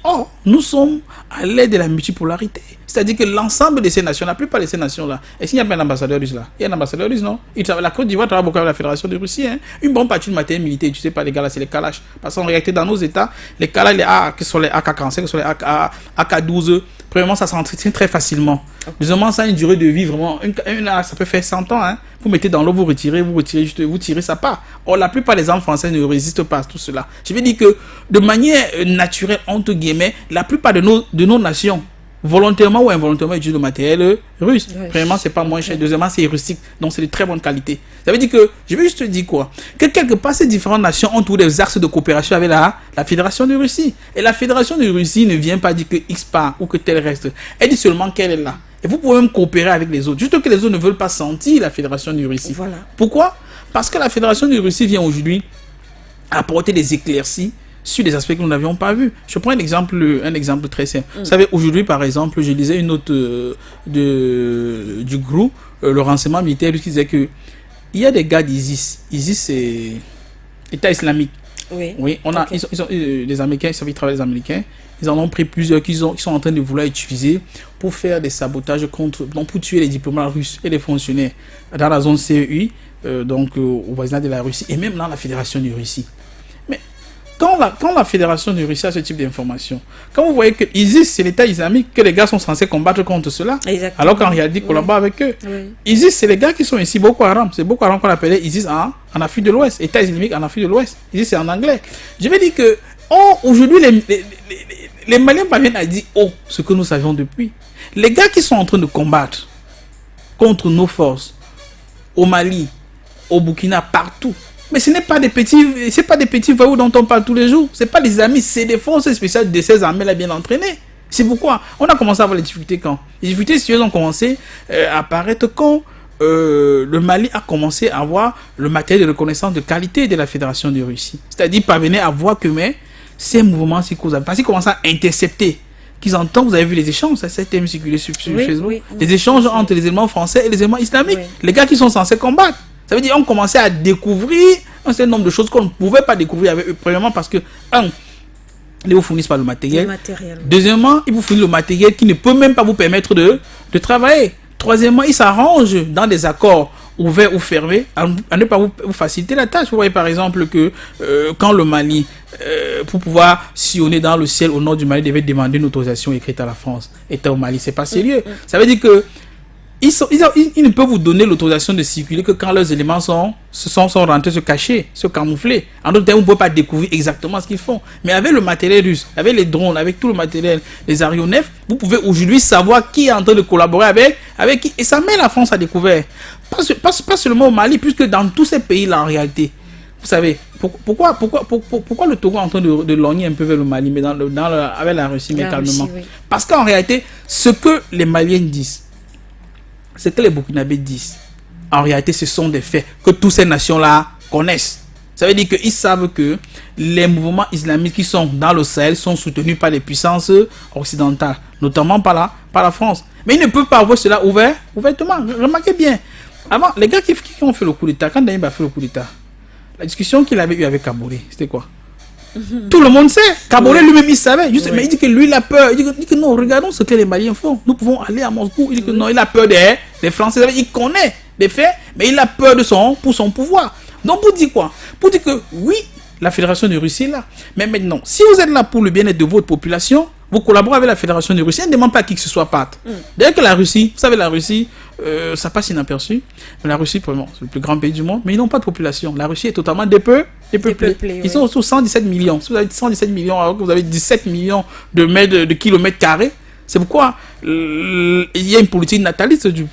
nous sommes à l'aide de la multipolarité. C'est-à-dire que l'ensemble de ces nations, la plupart de ces nations-là, est-ce qu'il n'y a pas un ambassadeur russe là? Il y a un ambassadeur russe, non? La Côte d'Ivoire travaille beaucoup avec la Fédération de Russie. Hein? Une bonne partie du matériel militaire, tu sais pas, les gars là, c'est les Kalash. Parce qu'en réalité, dans nos États, les Kalash, que ce soit les AK-45, que ce soit les AK-12, premièrement, ça s'entretient très facilement. Deuxièmement, ça a une durée de vie vraiment. Ça peut faire 100 ans. Hein? Vous mettez dans l'eau, vous retirez, vous tirez, ça part. Or, la plupart des armes françaises ne résistent pas à tout cela. Je veux dire que, de manière naturelle, entre guillemets, la plupart de nos nations, volontairement ou involontairement, utilisent le matériel russe. Premièrement, c'est pas moins cher. Deuxièmement, c'est rustique. Donc, c'est de très bonne qualité. Ça veut dire que, je veux juste te dire quoi? Que quelque part, ces différentes nations ont tous des axes de coopération avec la Fédération de Russie. Et la Fédération de Russie ne vient pas dire que X part ou que tel reste. Elle dit seulement qu'elle est là. Et vous pouvez même coopérer avec les autres. Juste que les autres ne veulent pas sentir la Fédération de Russie. Voilà. Pourquoi? Parce que la Fédération de Russie vient aujourd'hui apporter des éclaircies sur des aspects que nous n'avions pas vus. Je prends un exemple très simple. Vous savez, aujourd'hui, par exemple, je lisais une note du groupe, le renseignement militaire, qui disait que il y a des gars d'ISIS. ISIS, c'est État islamique. Oui, les Américains, ça veut travailler les Américains. Ils en ont pris plusieurs qu'ils sont en train de vouloir utiliser pour faire des sabotages pour tuer les diplomates russes et les fonctionnaires dans la zone CEI, donc au voisinage de la Russie et même dans la Fédération de Russie. Mais quand la Fédération de Russie a ce type d'informations, quand vous voyez que ISIS, c'est l'État islamique, que les gars sont censés combattre contre cela, exactement, alors qu'en réalité, ils collaborent avec eux. Oui. ISIS, c'est les gars qui sont ici, Boko Haram. C'est Boko Haram qu'on appelait ISIS en Afrique de l'Ouest. État islamique en Afrique de l'Ouest. ISIS, c'est en anglais. Je vais dire que aujourd'hui, les Maliens parviennent à dire ce que nous savions depuis. Les gars qui sont en train de combattre contre nos forces au Mali, au Burkina, partout. Mais ce n'est pas des petits voyous dont on parle tous les jours. Ce n'est pas des amis, c'est des forces spéciales de ces armées-là bien entraînées. C'est pourquoi on a commencé à avoir les difficultés quand? Les difficultés sérieuses ont commencé à apparaître quand le Mali a commencé à avoir le matériel de reconnaissance de qualité de la Fédération de Russie. C'est-à-dire parvenir à voir que ces mouvements s'y causent. Parce qu'ils commencent à intercepter qu'ils entendent. Vous avez vu les échanges, ça a été circulé sur Facebook. Les échanges entre les éléments français et les éléments islamiques. Les gars qui sont censés combattre. Ça veut dire qu'on commençait à découvrir un certain nombre de choses qu'on ne pouvait pas découvrir avec eux. Premièrement parce que, ils vous fournissent pas le matériel. Deuxièmement, ils vous fournissent le matériel qui ne peut même pas vous permettre de travailler. Troisièmement, ils s'arrangent dans des accords ouverts ou fermés à ne pas vous faciliter la tâche. Vous voyez par exemple que quand le Mali, pour pouvoir sillonner dans le ciel au nord du Mali, devait demander une autorisation écrite à la France, était au Mali, c'est pas sérieux. Ça veut dire que ils ne peuvent vous donner l'autorisation de circuler que quand leurs éléments sont rentrés, se cacher, se camoufler. En d'autres termes, vous ne pouvez pas découvrir exactement ce qu'ils font. Mais avec le matériel russe, avec les drones, avec tout le matériel, les aéronefs, vous pouvez aujourd'hui savoir qui est en train de collaborer avec qui. Et ça met la France à découvert. Pas seulement au Mali, puisque dans tous ces pays-là, en réalité, vous savez, pourquoi le Togo est en train de lorgner un peu vers le Mali, mais avec la Russie, mais calmement. Parce qu'en réalité, ce que les Maliens disent, ce que les Burkinabés disent, en réalité, ce sont des faits que toutes ces nations-là connaissent. Ça veut dire qu'ils savent que les mouvements islamiques qui sont dans le Sahel sont soutenus par les puissances occidentales, notamment par la France. Mais ils ne peuvent pas avoir cela ouvertement. Remarquez bien, avant, les gars qui ont fait le coup d'État, quand Daïm a fait le coup d'État, la discussion qu'il avait eue avec Kaboré, c'était quoi? Tout le monde sait. Kaboré lui-même, il savait. Mais il dit que lui, il a peur. Il dit que non, regardons ce que les Maliens font. Nous pouvons aller à Moscou. Il dit que non, il a peur des Français. Il connaît les faits, mais il a peur pour son pouvoir. Donc, pour dire quoi? Pour dire que oui, la Fédération de Russie est là. Mais maintenant, si vous êtes là pour le bien-être de votre population, vous collaborez avec la Fédération de Russie. Elle ne demande pas à qui que ce soit parte. D'ailleurs que la Russie, vous savez, la Russie, ça passe inaperçu. Mais la Russie, c'est le plus grand pays du monde, mais ils n'ont pas de population. La Russie est totalement dépeuplée. Ils sont autour de 117 millions. Si vous avez 117 millions, alors que vous avez 17 millions de kilomètres carrés, c'est pourquoi il y a une politique nataliste du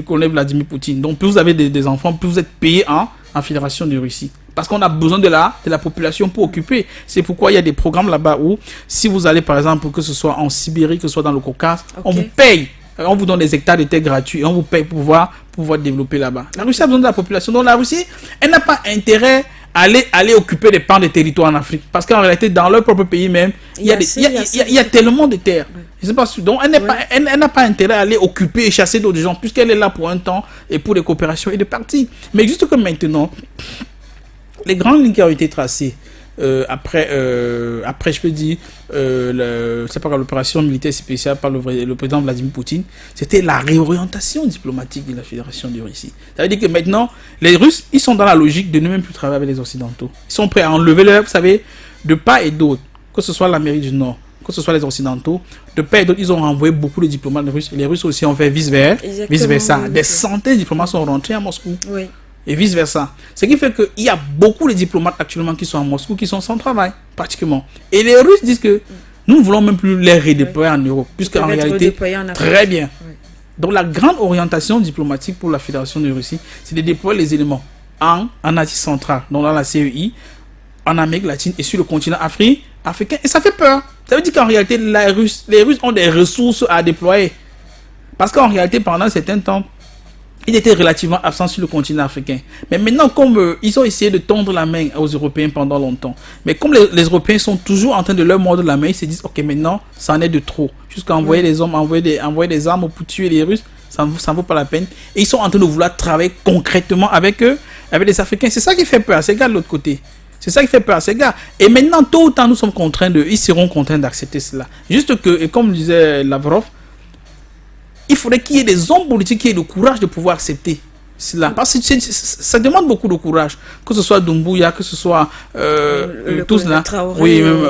colonel Vladimir Poutine. Donc plus vous avez des enfants, plus vous êtes payés en Fédération de Russie. Parce qu'on a besoin de la population pour occuper. C'est pourquoi il y a des programmes là-bas où, si vous allez par exemple, que ce soit en Sibérie, que ce soit dans le Caucase, on vous paye. On vous donne des hectares de terre gratuits et on vous paye pour pouvoir développer là-bas. La Russie a besoin de la population. Donc la Russie, elle n'a pas intérêt à aller occuper des pans de territoire en Afrique. Parce qu'en réalité, dans leur propre pays même, il y a tellement de terres. Je sais pas, donc elle n'a pas intérêt à aller occuper et chasser d'autres gens, puisqu'elle est là pour un temps et pour des coopérations et des parties. Mais juste que maintenant, les grandes lignes qui ont été tracées après je peux dire c'est pas l'opération militaire spéciale par le président Vladimir Poutine, c'était la réorientation diplomatique de la Fédération de Russie. Ça veut dire que maintenant les Russes, ils sont dans la logique de ne même plus travailler avec les Occidentaux. Ils sont prêts à enlever leur, vous savez, de part et d'autre, que ce soit l'Amérique du Nord, que ce soit les Occidentaux, de part et d'autre, ils ont envoyé beaucoup de diplomates russes. Et les Russes aussi ont fait vice-versa. Des centaines de diplomates sont rentrés à Moscou. Oui. Et vice-versa. Ce qui fait qu'il y a beaucoup de diplomates actuellement qui sont à Moscou, qui sont sans travail, pratiquement. Et les Russes disent que nous ne voulons même plus les redéployer en Europe, puisqu'en réalité, très bien. Oui. Donc la grande orientation diplomatique pour la Fédération de Russie, c'est de déployer les éléments en Asie centrale, donc dans la CEI, en Amérique latine et sur le continent africain. Et ça fait peur. Ça veut dire qu'en réalité, les Russes ont des ressources à déployer. Parce qu'en réalité, pendant un certain temps, ils étaient relativement absents sur le continent africain. Mais maintenant, comme ils ont essayé de tendre la main aux Européens pendant longtemps, mais comme les Européens sont toujours en train de leur mordre la main, ils se disent, ok, maintenant, ça en est de trop. Jusqu'à envoyer des hommes, envoyer des armes pour tuer les Russes, ça ne vaut pas la peine. Et ils sont en train de vouloir travailler concrètement avec eux, avec les Africains. C'est ça qui fait peur à ces gars de l'autre côté. C'est ça qui fait peur à ces gars. Et maintenant, tôt ou tard, ils seront contraints d'accepter cela. Juste que, et comme disait Lavrov, il faudrait qu'il y ait des hommes politiques qui aient le courage de pouvoir accepter cela. Parce que ça demande beaucoup de courage. Que ce soit Doumbouya, que ce soit tous là,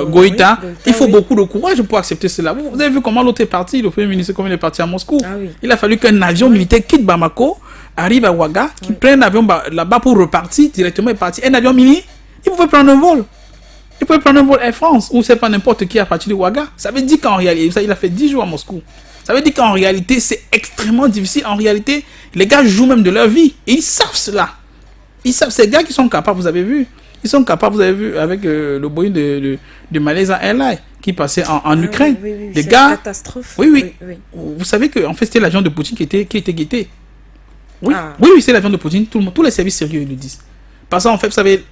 Goïta. Il faut beaucoup de courage pour accepter cela. Vous avez vu comment l'autre est parti, le Premier ministre, comment il est parti à Moscou. Il a fallu qu'un avion militaire quitte Bamako, arrive à Ouaga, qui prenne un avion là-bas pour repartir directement et partir. Un avion mini, il pouvait prendre un vol. Il pouvait prendre un vol Air France, ou c'est pas n'importe qui à partir de Ouaga. Ça veut dire qu'en réalité, il a fait 10 jours à Moscou. Ça veut dire qu'en réalité, c'est extrêmement difficile. En réalité, les gars jouent même de leur vie. Et ils savent cela. Ils savent, ces gars qui sont capables, vous avez vu. Ils sont capables, vous avez vu, avec le Boeing de Malaysia Airlines qui passait en Ukraine. Oui, les gars. Une catastrophe. Oui. Vous savez qu'en fait, c'était l'avion de Poutine qui était guetté. Oui, c'est l'avion de Poutine. Tous les services sérieux ils le disent. Parce qu'en fait, vous savez,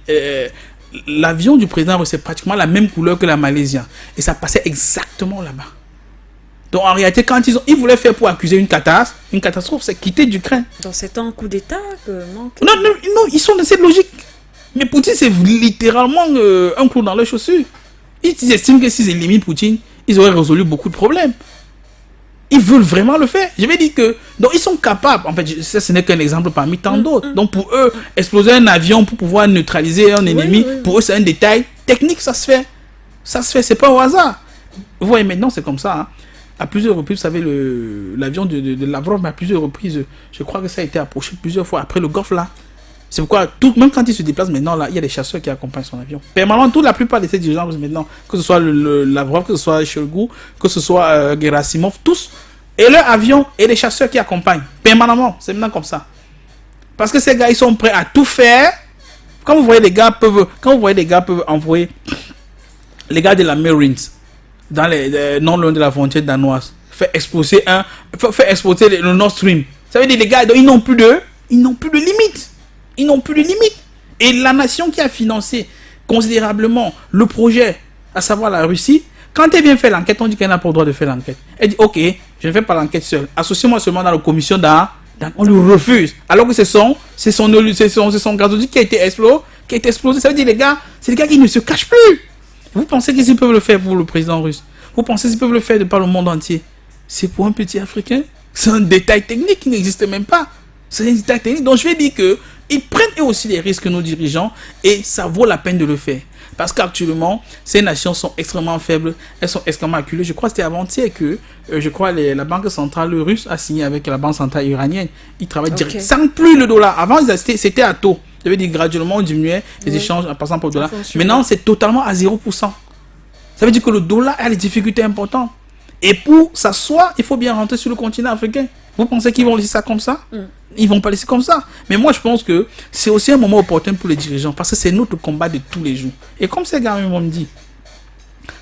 l'avion du président, c'est pratiquement la même couleur que la Malaisienne. Et ça passait exactement là-bas. Donc en réalité, quand ils voulaient faire pour accuser une catastrophe, c'est quitter l'Ukraine. Donc c'est un coup d'État que manque. Non, ils sont dans cette logique. Mais Poutine, c'est littéralement un clou dans leurs chaussures. Ils estiment que s'ils éliminent Poutine, ils auraient résolu beaucoup de problèmes. Ils veulent vraiment le faire. Je vais dire que... Donc, ils sont capables. En fait, ça, ce n'est qu'un exemple parmi tant d'autres. Donc, pour eux, exploser un avion pour pouvoir neutraliser un ennemi, pour eux, c'est un détail technique, ça se fait. Ça se fait, c'est pas au hasard. Vous voyez, maintenant, c'est comme ça. Hein. À plusieurs reprises, vous savez, l'avion de Lavrov, mais à plusieurs reprises, je crois que ça a été approché plusieurs fois après le golfe, là. C'est pourquoi, même quand il se déplace maintenant, là, il y a des chasseurs qui accompagnent son avion. Permanemment, la plupart de ces dirigeants, maintenant, que ce soit Lavrov, que ce soit Shoigu, que ce soit Gerasimov, tous, et leur avion et les chasseurs qui accompagnent. Permanemment, c'est maintenant comme ça. Parce que ces gars, ils sont prêts à tout faire. Quand vous voyez des gars peuvent envoyer les gars de la Marines dans non loin de la frontière danoise, faire exploser le Nord Stream. Ça veut dire les gars, ils n'ont plus de limites. Ils n'ont plus de limites. Et la nation qui a financé considérablement le projet, à savoir la Russie, quand elle vient faire l'enquête, on dit qu'elle n'a pas le droit de faire l'enquête. Elle dit, ok, je ne fais pas l'enquête seule. Associez-moi seulement dans la commission on lui refuse. Alors que c'est son gazoduc qui a été explosé. Ça veut dire, les gars, c'est des gars qui ne se cachent plus. Vous pensez qu'ils peuvent le faire pour le président russe? Vous pensez qu'ils peuvent le faire de par le monde entier? C'est pour un petit Africain? C'est un détail technique qui n'existe même pas. C'est un détail technique. Donc je vais dire qu'ils prennent eux aussi les risques, nos dirigeants, et ça vaut la peine de le faire. Parce qu'actuellement, ces nations sont extrêmement faibles, elles sont extrêmement acculées. Je crois que c'était avant-hier que la Banque centrale russe a signé avec la Banque centrale iranienne. Ils travaillent direct, sans plus le dollar. Avant, c'était à taux. Je veux dire, graduellement, on diminuait les échanges en passant par le dollar. Maintenant, c'est totalement à 0%. Ça veut dire que le dollar a des difficultés importantes. Et pour s'asseoir, il faut bien rentrer sur le continent africain. Vous pensez qu'ils vont laisser ça comme ça? Ils vont pas laisser comme ça. Mais moi, je pense que c'est aussi un moment opportun pour les dirigeants parce que c'est notre combat de tous les jours. Et comme ces gars m'ont dit,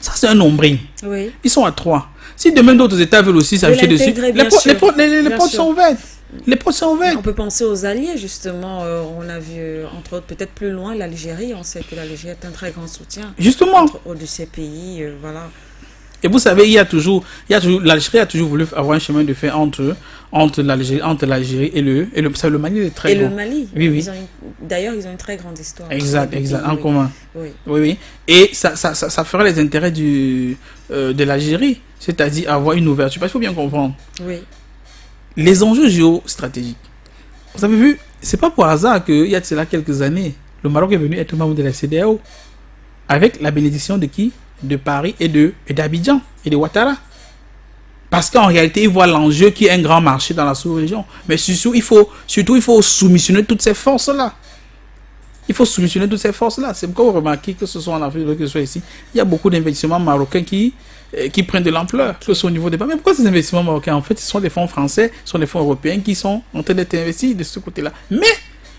ça c'est un nombril. Oui. Ils sont à 3. Si demain d'autres États veulent aussi s'ajouter dessus, les portes sont ouvertes. Les portes sont ouvertes. On peut penser aux alliés, justement. On a vu, entre autres, peut-être plus loin, l'Algérie. On sait que l'Algérie est un très grand soutien. Justement. De ces pays, voilà. Et vous savez, l'Algérie a toujours voulu avoir un chemin de fer entre l'Algérie et le Mali est très grand. Et le Mali. Oui. D'ailleurs, ils ont une très grande histoire. Exact, en commun. Oui. Et ça ferait les intérêts de l'Algérie, c'est-à-dire avoir une ouverture. Parce qu'il faut bien comprendre. Oui. Les enjeux géostratégiques. Vous avez vu, c'est pas pour hasard qu'il y a de cela quelques années, le Maroc est venu être membre de la CEDEAO avec la bénédiction de qui? De Paris et d'Abidjan et de Ouattara. Parce qu'en réalité, ils voient l'enjeu qui est un grand marché dans la sous-région. Mais surtout, il faut soumissionner toutes ces forces-là. C'est pourquoi vous remarquez que ce soit en Afrique, que ce soit ici, il y a beaucoup d'investissements marocains qui prennent de l'ampleur, que ce soit au niveau des banques. Mais pourquoi ces investissements marocains? En fait, ce sont des fonds français, ce sont des fonds européens qui sont en train d'être investis de ce côté-là. Mais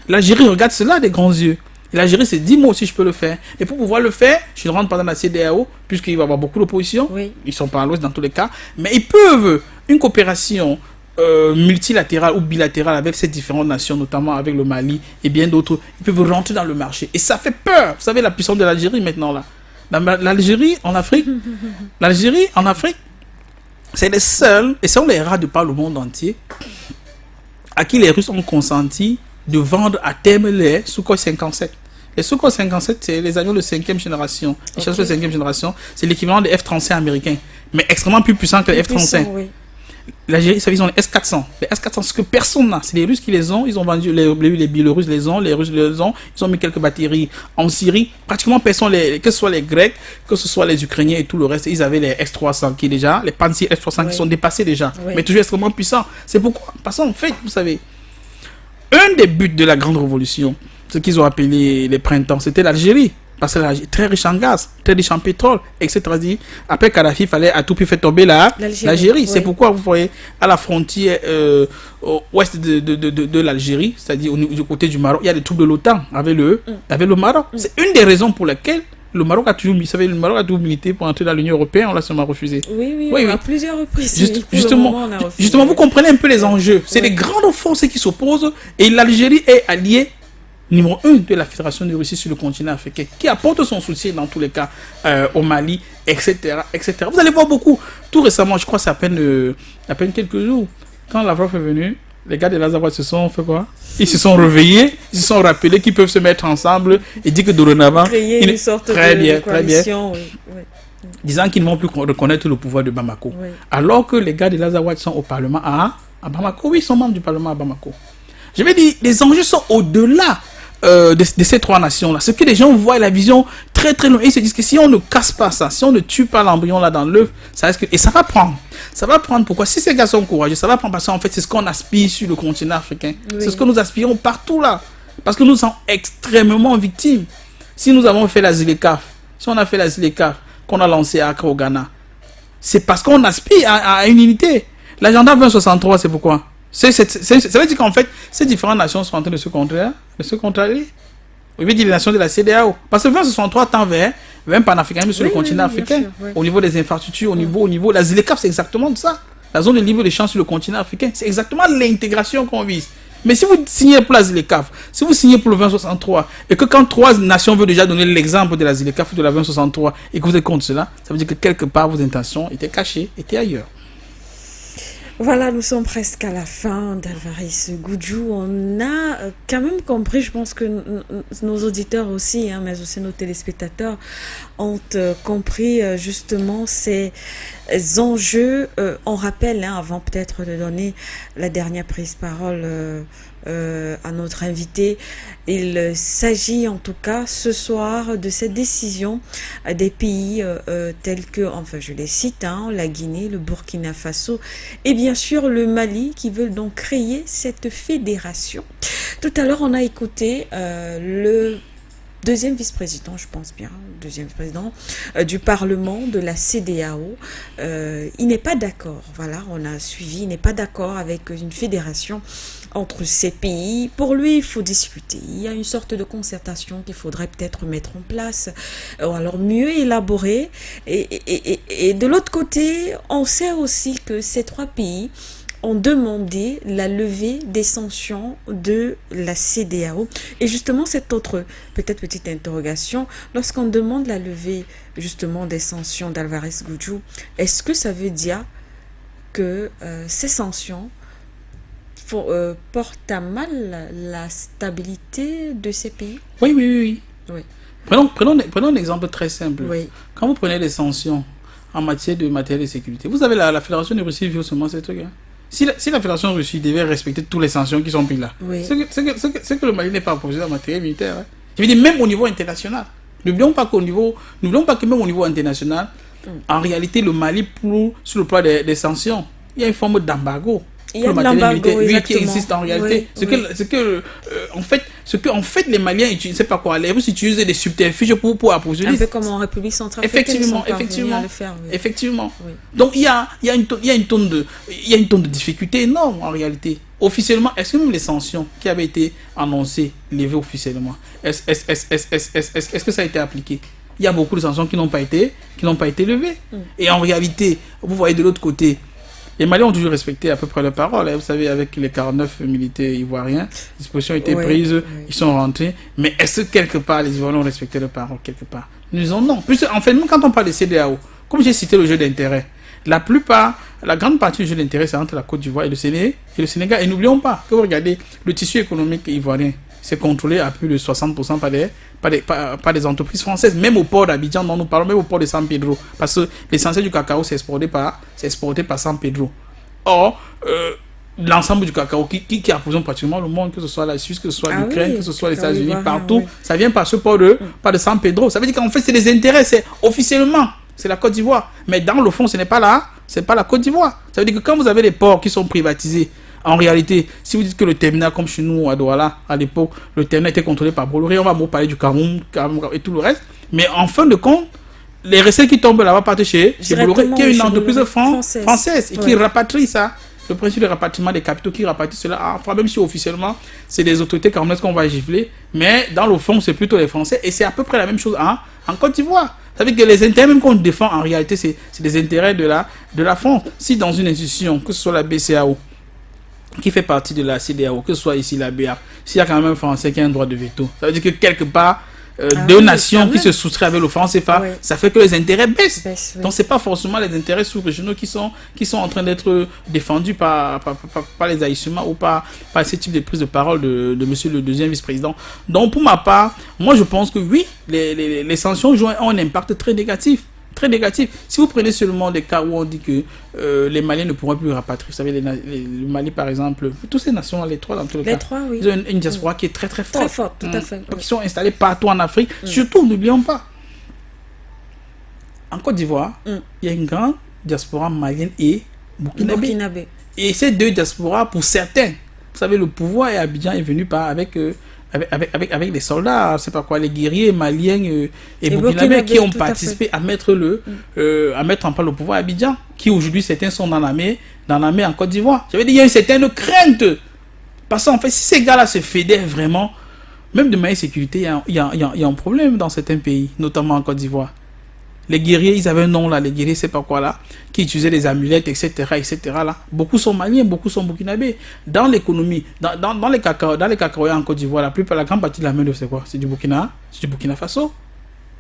l'Algérie regarde cela des grands yeux. L'Algérie s'est dit, moi aussi je peux le faire. Et pour pouvoir le faire, je ne rentre pas dans la CEDEAO, puisqu'il va y avoir beaucoup d'opposition. Oui. Ils sont pas à l'ouest dans tous les cas. Mais ils peuvent, une coopération multilatérale ou bilatérale avec ces différentes nations, notamment avec le Mali et bien d'autres, ils peuvent rentrer dans le marché. Et ça fait peur. Vous savez, la puissance de l'Algérie maintenant là. L'Algérie en Afrique, c'est les seuls, et sont les rares de par le monde entier, à qui les Russes ont consenti de vendre à terme les Sukhoi 57. Les Sukhoi 57, c'est les avions de 5e génération. Les chasseurs de 5e génération, c'est l'équivalent des F-35 américains, mais extrêmement plus puissants que les F-35. Oui. L'Algérie, ils ont les S-400. Les S-400, ce que personne n'a, c'est les Russes qui les ont. Ils ont vendu, les Biélorusses les ont, les Russes les ont. Ils ont mis quelques batteries en Syrie. Pratiquement personne, que ce soit les Grecs, que ce soit les Ukrainiens et tout le reste, ils avaient les S-300 qui déjà, les Pantsir S-300 qui sont dépassés déjà, mais toujours extrêmement puissants. C'est pourquoi, parce qu'en fait, vous savez, un des buts de la grande révolution, ce qu'ils ont appelé les printemps, c'était l'Algérie. Parce que l'Algérie est très riche en gaz, très riche en pétrole, etc. Après Kadhafi, il fallait à tout prix faire tomber l'Algérie. Oui. C'est pourquoi vous voyez à la frontière ouest de l'Algérie, c'est-à-dire du côté du Maroc, il y a des troupes de l'OTAN avec le Maroc. C'est une des raisons pour lesquelles le Maroc a toujours milité pour entrer dans l'Union européenne, on l'a seulement refusé. Oui, à plusieurs reprises. Justement, vous comprenez un peu les enjeux. C'est les grandes forces qui s'opposent et l'Algérie est alliée numéro 1 de la Fédération de Russie sur le continent africain, qui apporte son soutien dans tous les cas au Mali, etc., etc. Vous allez voir beaucoup. Tout récemment, je crois que c'est à peine quelques jours, quand Lavrov est venu, les gars de l'Azawad se sont fait quoi? Ils se sont réveillés, ils se sont rappelés qu'ils peuvent se mettre ensemble et dire que dorénavant, créer une sorte de coalition, disant qu'ils ne vont plus reconnaître le pouvoir de Bamako. Oui. Alors que les gars de l'Azawad sont au Parlement à Bamako. Oui, ils sont membres du Parlement à Bamako. Je vais dire, les enjeux sont au-delà de ces trois nations-là. Ce que les gens voient, la vision très très loin. Ils se disent que si on ne casse pas ça, si on ne tue pas l'embryon là dans l'œuf, ça risque... Et ça va prendre. Ça va prendre pourquoi? Si ces gars sont courageux, ça va prendre parce qu'en fait, c'est ce qu'on aspire sur le continent africain. Oui. C'est ce que nous aspirons partout là. Parce que nous sommes extrêmement victimes. Si nous avons fait la ZILECAF, si on a fait la ZILECAF, qu'on a lancé à Accra au Ghana, c'est parce qu'on aspire à une unité. L'agenda 2063, c'est pourquoi? Ça veut dire qu'en fait, ces différentes nations sont en train de se contrarier. On veut dire les nations de la CEDEAO. Parce que 2063 tend vers un panafricanisme sur le continent africain. Sûr, oui. Au niveau des infrastructures, au niveau... La ZILECAF, c'est exactement ça. La zone de libre-échange sur le continent africain. C'est exactement l'intégration qu'on vise. Mais si vous signez pour la ZILECAF, si vous signez pour le 2063, et que quand trois nations veulent déjà donner l'exemple de la ZILECAF ou de la 2063, et que vous êtes contre cela, ça veut dire que quelque part vos intentions étaient cachées, étaient ailleurs. Voilà, nous sommes presque à la fin d'Alvarez Goudiou. On a quand même compris, je pense que nos auditeurs aussi, mais aussi nos téléspectateurs, ont compris justement ces enjeux. On rappelle, avant peut-être de donner la dernière prise parole à notre invité, il s'agit en tout cas ce soir de cette décision des pays tels que, enfin je les cite, la Guinée, le Burkina Faso et bien sûr le Mali qui veulent donc créer cette fédération. Tout à l'heure on a écouté le deuxième vice-président, je pense bien, deuxième vice-président du Parlement de la CEDEAO. Il n'est pas d'accord, voilà, on a suivi, il n'est pas d'accord avec une fédération entre ces pays. Pour lui, il faut discuter. Il y a une sorte de concertation qu'il faudrait peut-être mettre en place, ou alors mieux élaborer. Et de l'autre côté, on sait aussi que ces trois pays ont demandé la levée des sanctions de la CEDEAO. Et justement, cette autre petite interrogation, lorsqu'on demande la levée justement des sanctions d'Alvarez Goudiou, est-ce que ça veut dire que ces sanctions portent à mal la stabilité de ces pays? Oui. Prenons un exemple très simple. Oui. Quand vous prenez les sanctions en matière de matériel de sécurité, vous avez la Fédération de Russie vit seulement ces trucs. Si la Fédération de Russie devait respecter toutes les sanctions qui sont prises là, oui. c'est que le Mali n'est pas opposé en matériel militaire. Je veux dire, même au niveau international. N'oublions pas que même au niveau international, en réalité, le Mali, sur le plan des sanctions, il y a une forme d'embargo. Il y a de l'embargo qui existe en réalité. Ce que en fait les Maliens utilisent, c'est pas quoi, les Russes utilisent des subterfuges pour approvisionner. Un peu comme en République centrafricaine. Effectivement. Oui. Donc il y a une tonne de difficulté énorme en réalité. Officiellement, est-ce que même les sanctions qui avaient été annoncées, levées officiellement, est-ce que ça a été appliqué? Il y a beaucoup de sanctions qui n'ont pas été levées. Et en réalité, vous voyez de l'autre côté, les Maliens ont toujours respecté à peu près leurs paroles. Vous savez, avec les 49 militaires ivoiriens, les dispositions ont été prises, ils sont rentrés. Mais est-ce que quelque part, les Ivoiriens ont respecté leurs paroles? Quelque part, nous disons non. Puisque, en fait, même quand on parle de CEDEAO, comme j'ai cité le jeu d'intérêt, la grande partie du jeu d'intérêt, c'est entre la Côte d'Ivoire et le Sénégal. Et n'oublions pas que vous regardez, le tissu économique ivoirien, c'est contrôlé à plus de 60% par des entreprises françaises, même au port d'Abidjan, dont nous parlons, même au port de San Pedro, parce que l'essentiel du cacao, c'est exporté par San Pedro. Or, l'ensemble du cacao qui approvisionne pratiquement le monde, que ce soit la Suisse, que ce soit l'Ukraine, que ce soit les États-Unis, partout, ça vient par ce port de San Pedro. Ça veut dire qu'en fait, c'est des intérêts, c'est officiellement, c'est la Côte d'Ivoire. Mais dans le fond, ce n'est pas la Côte d'Ivoire. Ça veut dire que quand vous avez des ports qui sont privatisés, en réalité, si vous dites que le terminal, comme chez nous à Douala, à l'époque, le terminal était contrôlé par Bolloré, on va vous parler du Cameroun et tout le reste. Mais en fin de compte, les recettes qui tombent là-bas partent chez Bolloré, qui est une entreprise française et qui rapatrie ça. Le principe de rapatriement des capitaux qui rapatrie cela, enfin, même si officiellement, c'est des autorités camerounaises qu'on va gifler, mais dans le fond, c'est plutôt les Français. Et c'est à peu près la même chose en Côte d'Ivoire. Ça veut dire que les intérêts même qu'on défend, en réalité, c'est des intérêts de la France. Si dans une institution, que ce soit la BCEAO, qui fait partie de la CEDEAO, que ce soit ici la BA, s'il y a quand même un Français qui a un droit de veto, ça veut dire que quelque part, deux nations qui se soustraient avec le franc CFA, ça fait que les intérêts baissent. Donc c'est pas forcément les intérêts sous-régionaux qui sont en train d'être défendus par les haïtiens ou par ce type de prise de parole de monsieur le deuxième vice-président. Donc pour ma part, moi je pense que oui, les sanctions ont un impact très négatif. Très négatif. Si vous prenez seulement des cas où on dit que les Maliens ne pourront plus rapatrier, vous savez, le Mali par exemple, toutes ces nations, les trois dans tous les cas, oui. ils ont une diaspora qui est très très forte. Très forte, tout à fait. Donc ils sont installés partout en Afrique. Surtout, n'oublions pas, en Côte d'Ivoire, il y a une grande diaspora malienne et burkinabé. Et ces deux diasporas, pour certains, vous savez, le pouvoir à Abidjan est venu avec les soldats, c'est pas quoi, les guerriers maliens et burkinabés qui ont participé à mettre en place le pouvoir à Abidjan, qui aujourd'hui certains sont dans l'armée en Côte d'Ivoire. J'avais dit, il y a une certaine crainte. Parce qu'en fait, si ces gars-là se fédèrent vraiment, même de manière sécurité, il y a un problème dans certains pays, notamment en Côte d'Ivoire. Les guerriers, ils avaient un nom là, les guerriers, c'est pas quoi là, qui utilisaient les amulettes, etc. là. Beaucoup sont maliens, beaucoup sont burkinabés. Dans l'économie, dans les cacaoyers en Côte d'Ivoire, la grande partie de la main d'œuvre, c'est quoi? C'est du Burkina Faso,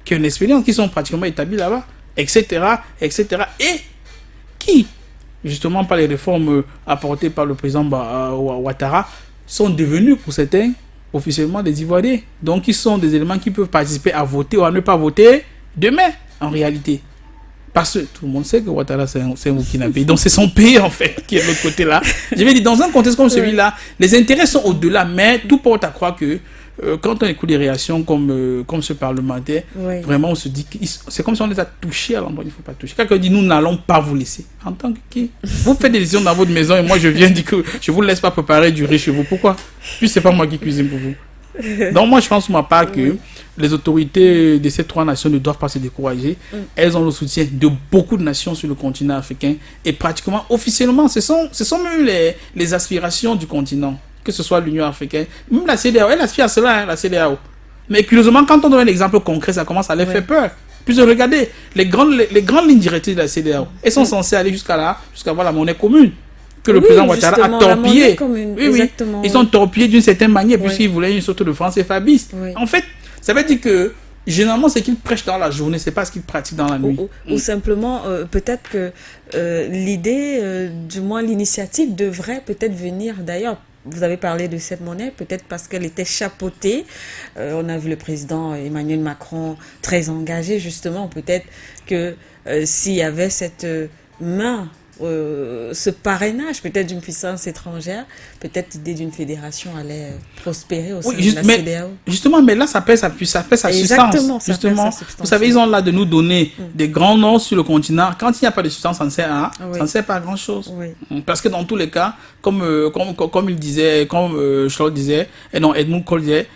qui ont une expérience, qui sont pratiquement établis là-bas, etc. Et qui, justement par les réformes apportées par le président Ouattara, sont devenus pour certains officiellement des Ivoiriens. Donc ils sont des éléments qui peuvent participer à voter ou à ne pas voter demain. En réalité, parce que tout le monde sait que Ouattara c'est un Burkinabé, donc c'est son pays en fait qui est de l'autre côté là. Je vais dire, dans un contexte comme celui-là, les intérêts sont au-delà, mais tout porte à croire que quand on écoute des réactions comme ce parlementaire, vraiment on se dit que c'est comme si on les a touchés à l'endroit où il ne faut pas toucher. Quelqu'un dit nous n'allons pas vous laisser. En tant que qui? Vous faites des décisions dans votre maison et moi je viens dire que je ne vous laisse pas préparer du riz chez vous. Pourquoi? Puis c'est pas moi qui cuisine pour vous. Donc moi je pense pour ma part que les autorités de ces trois nations ne doivent pas se décourager. Elles ont le soutien de beaucoup de nations sur le continent africain et pratiquement officiellement ce sont même les aspirations du continent, que ce soit l'Union africaine, même la CEDEAO, elle aspire à cela, la CEDEAO. Mais curieusement, quand on donne un exemple concret, ça commence à les faire peur. Puis regardez, les grandes lignes directrices de la CEDEAO, elles sont censées aller jusqu'à avoir la monnaie commune que le président Ouattara a torpillé. Ils ont torpillé d'une certaine manière puisqu'ils voulaient une sorte de franc CFA bis. En fait, ça veut dire que généralement, ce qu'ils prêchent dans la journée, c'est pas ce qu'ils pratiquent dans la nuit. Ou simplement, peut-être que l'idée, du moins l'initiative, devrait peut-être venir d'ailleurs. Vous avez parlé de cette monnaie, peut-être parce qu'elle était chapeautée. On a vu le président Emmanuel Macron très engagé, justement. Peut-être que s'il y avait cette main, ce parrainage peut-être d'une puissance étrangère, peut-être l'idée d'une fédération allait prospérer au sein de la CEDEAO. Justement, mais là ça pèse sa substance. Justement, vous savez, ils ont là de nous donner des grands noms sur le continent. Quand il n'y a pas de substance, ça ne sert pas à grand chose. Parce que dans tous les cas, comme il disait, comme Charles disait, et non, Edmund Cole disait,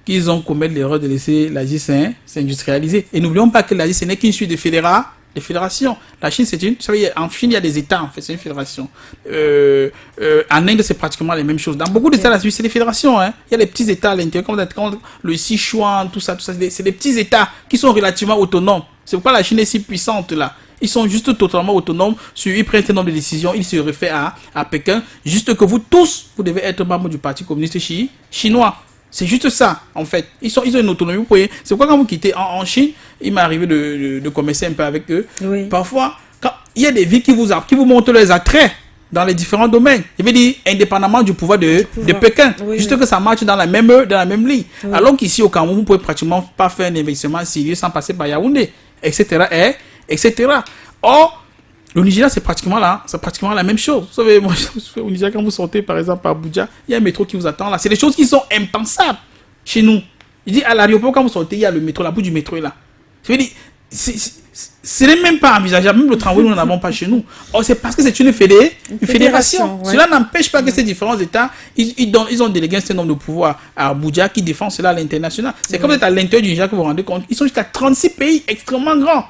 qu'ils ont commis l'erreur de laisser l'Asie s'industrialiser. Et n'oublions pas que l'Asie, ce n'est qu'une suite de fédérations. La Chine, vous savez, en Chine, il y a des États, en fait, c'est une fédération. En Inde, c'est pratiquement les mêmes choses. Dans beaucoup d'États, c'est des fédérations. Il y a les petits États à l'intérieur, comme le Sichuan, tout ça, c'est des petits États qui sont relativement autonomes. C'est pourquoi la Chine est si puissante là. Ils sont juste totalement autonomes, ils prennent un nombre de décisions, ils se réfèrent à Pékin. Juste que vous tous, vous devez être membre du Parti communiste chinois. C'est juste ça, en fait. Ils ont une autonomie. Vous voyez, c'est pourquoi quand vous quittez en Chine, il m'est arrivé de commercer un peu avec eux. Parfois, quand il y a des villes qui vous montrent leurs attraits dans les différents domaines. Je veux dire, indépendamment du pouvoir de Pékin. Juste que ça marche dans la même ligne. Alors qu'ici, au Cameroun, vous ne pouvez pratiquement pas faire un investissement sérieux sans passer par Yaoundé, etc. Or, le Nigeria, c'est pratiquement la même chose. Vous savez, moi, au Nigeria, quand vous sortez, par exemple, à Abuja, il y a un métro qui vous attend là. C'est des choses qui sont impensables chez nous. Il dit, à l'aéroport, quand vous sortez, il y a le métro, la bout du métro est là. Je veux dire, ce n'est même pas envisageable. Même le tramway, nous n'en avons pas chez nous. Or, c'est parce que c'est une fédération. Cela n'empêche pas que ces différents États, ils ont délégué un certain nombre de pouvoirs à Abuja qui défendent cela à l'international. C'est comme être à l'intérieur du Nigeria que vous vous rendez compte. Ils sont jusqu'à 36 pays extrêmement grands.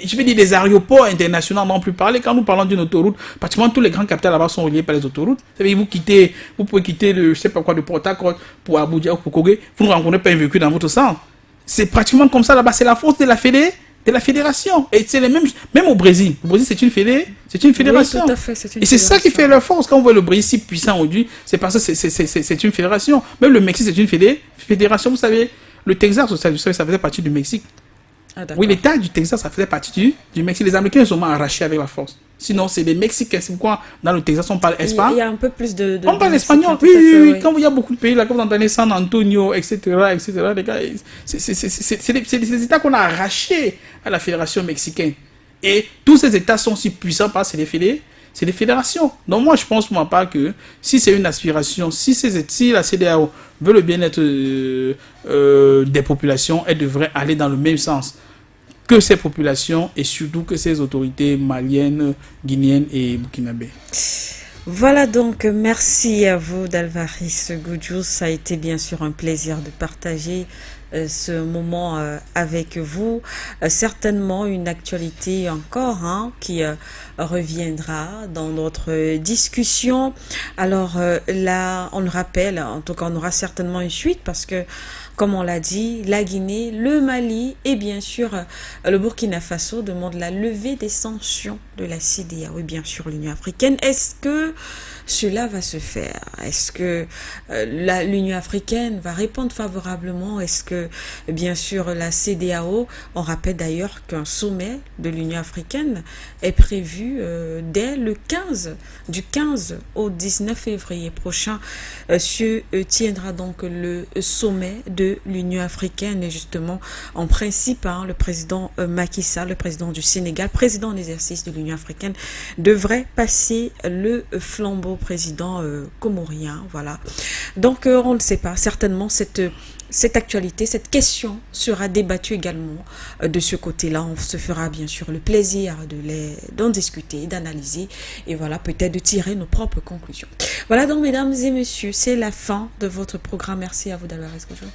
Je veux dire, les aéroports internationaux n'en ont plus parlé. Quand nous parlons d'une autoroute, pratiquement tous les grands capitales là-bas sont reliés par les autoroutes. Vous pouvez quitter le, je sais pas quoi, de Port-Harcourt pour Abuja ou pour Kogé. Vous ne rencontrez pas un véhicule dans votre centre. C'est pratiquement comme ça là-bas. C'est la force de la de la fédération. Et c'est les mêmes, même au Brésil. Au Brésil, c'est une fédération. Oui, tout à fait, c'est une et c'est ça qui fédération. fait leur force. Quand on voit le Brésil si puissant aujourd'hui, c'est parce que c'est une fédération. Même le Mexique, c'est une fédération. Vous savez, le Texas, vous savez, ça faisait partie du Mexique. Ah, Oui, l'État du Texas, ça faisait partie du Mexique. Les Américains, ils ont arraché avec la force. Sinon, c'est les Mexicains. C'est pourquoi, dans le Texas, on parle espagnol. Il y a un peu plus de on parle espagnol. tout à fait, Oui. Quand il y a beaucoup de pays, là, comme vous entendez San Antonio, etc., les gars, c'est des États qu'on a arrachés à la fédération mexicaine. Et tous ces États sont si puissants parce que c'est des fédérations. Donc moi, je pense pour ma part que si c'est une aspiration, si la CEDEAO veut le bien-être des populations, elle devrait aller dans le même sens que ces populations et surtout que ces autorités maliennes, guinéennes et burkinabées. Voilà donc, merci à vous d'Alvaris Goudjou. Ça a été bien sûr un plaisir de partager ce moment avec vous. Certainement une actualité encore qui reviendra dans notre discussion. Alors là, on le rappelle, en tout cas on aura certainement une suite parce que comme on l'a dit, la Guinée, le Mali et bien sûr le Burkina Faso demandent la levée des sanctions de la CEDEAO et bien sûr l'Union africaine. Est-ce que cela va se faire? Est-ce que l'Union africaine va répondre favorablement? Est-ce que bien sûr la CEDEAO, on rappelle d'ailleurs qu'un sommet de l'Union africaine est prévu dès le 15, du 15 au 19 février prochain, se tiendra donc le sommet de l'Union africaine et justement en principe le président Macky Sall, le président du Sénégal, président en exercice de l'Union africaine, devrait passer le flambeau président comorien. Voilà. Donc on ne sait pas, certainement cette actualité, cette question sera débattue également de ce côté-là. On se fera bien sûr le plaisir d'en discuter, d'analyser et voilà, peut-être de tirer nos propres conclusions. Voilà donc mesdames et messieurs, c'est la fin de votre programme. Merci à vous d'avoir écouté.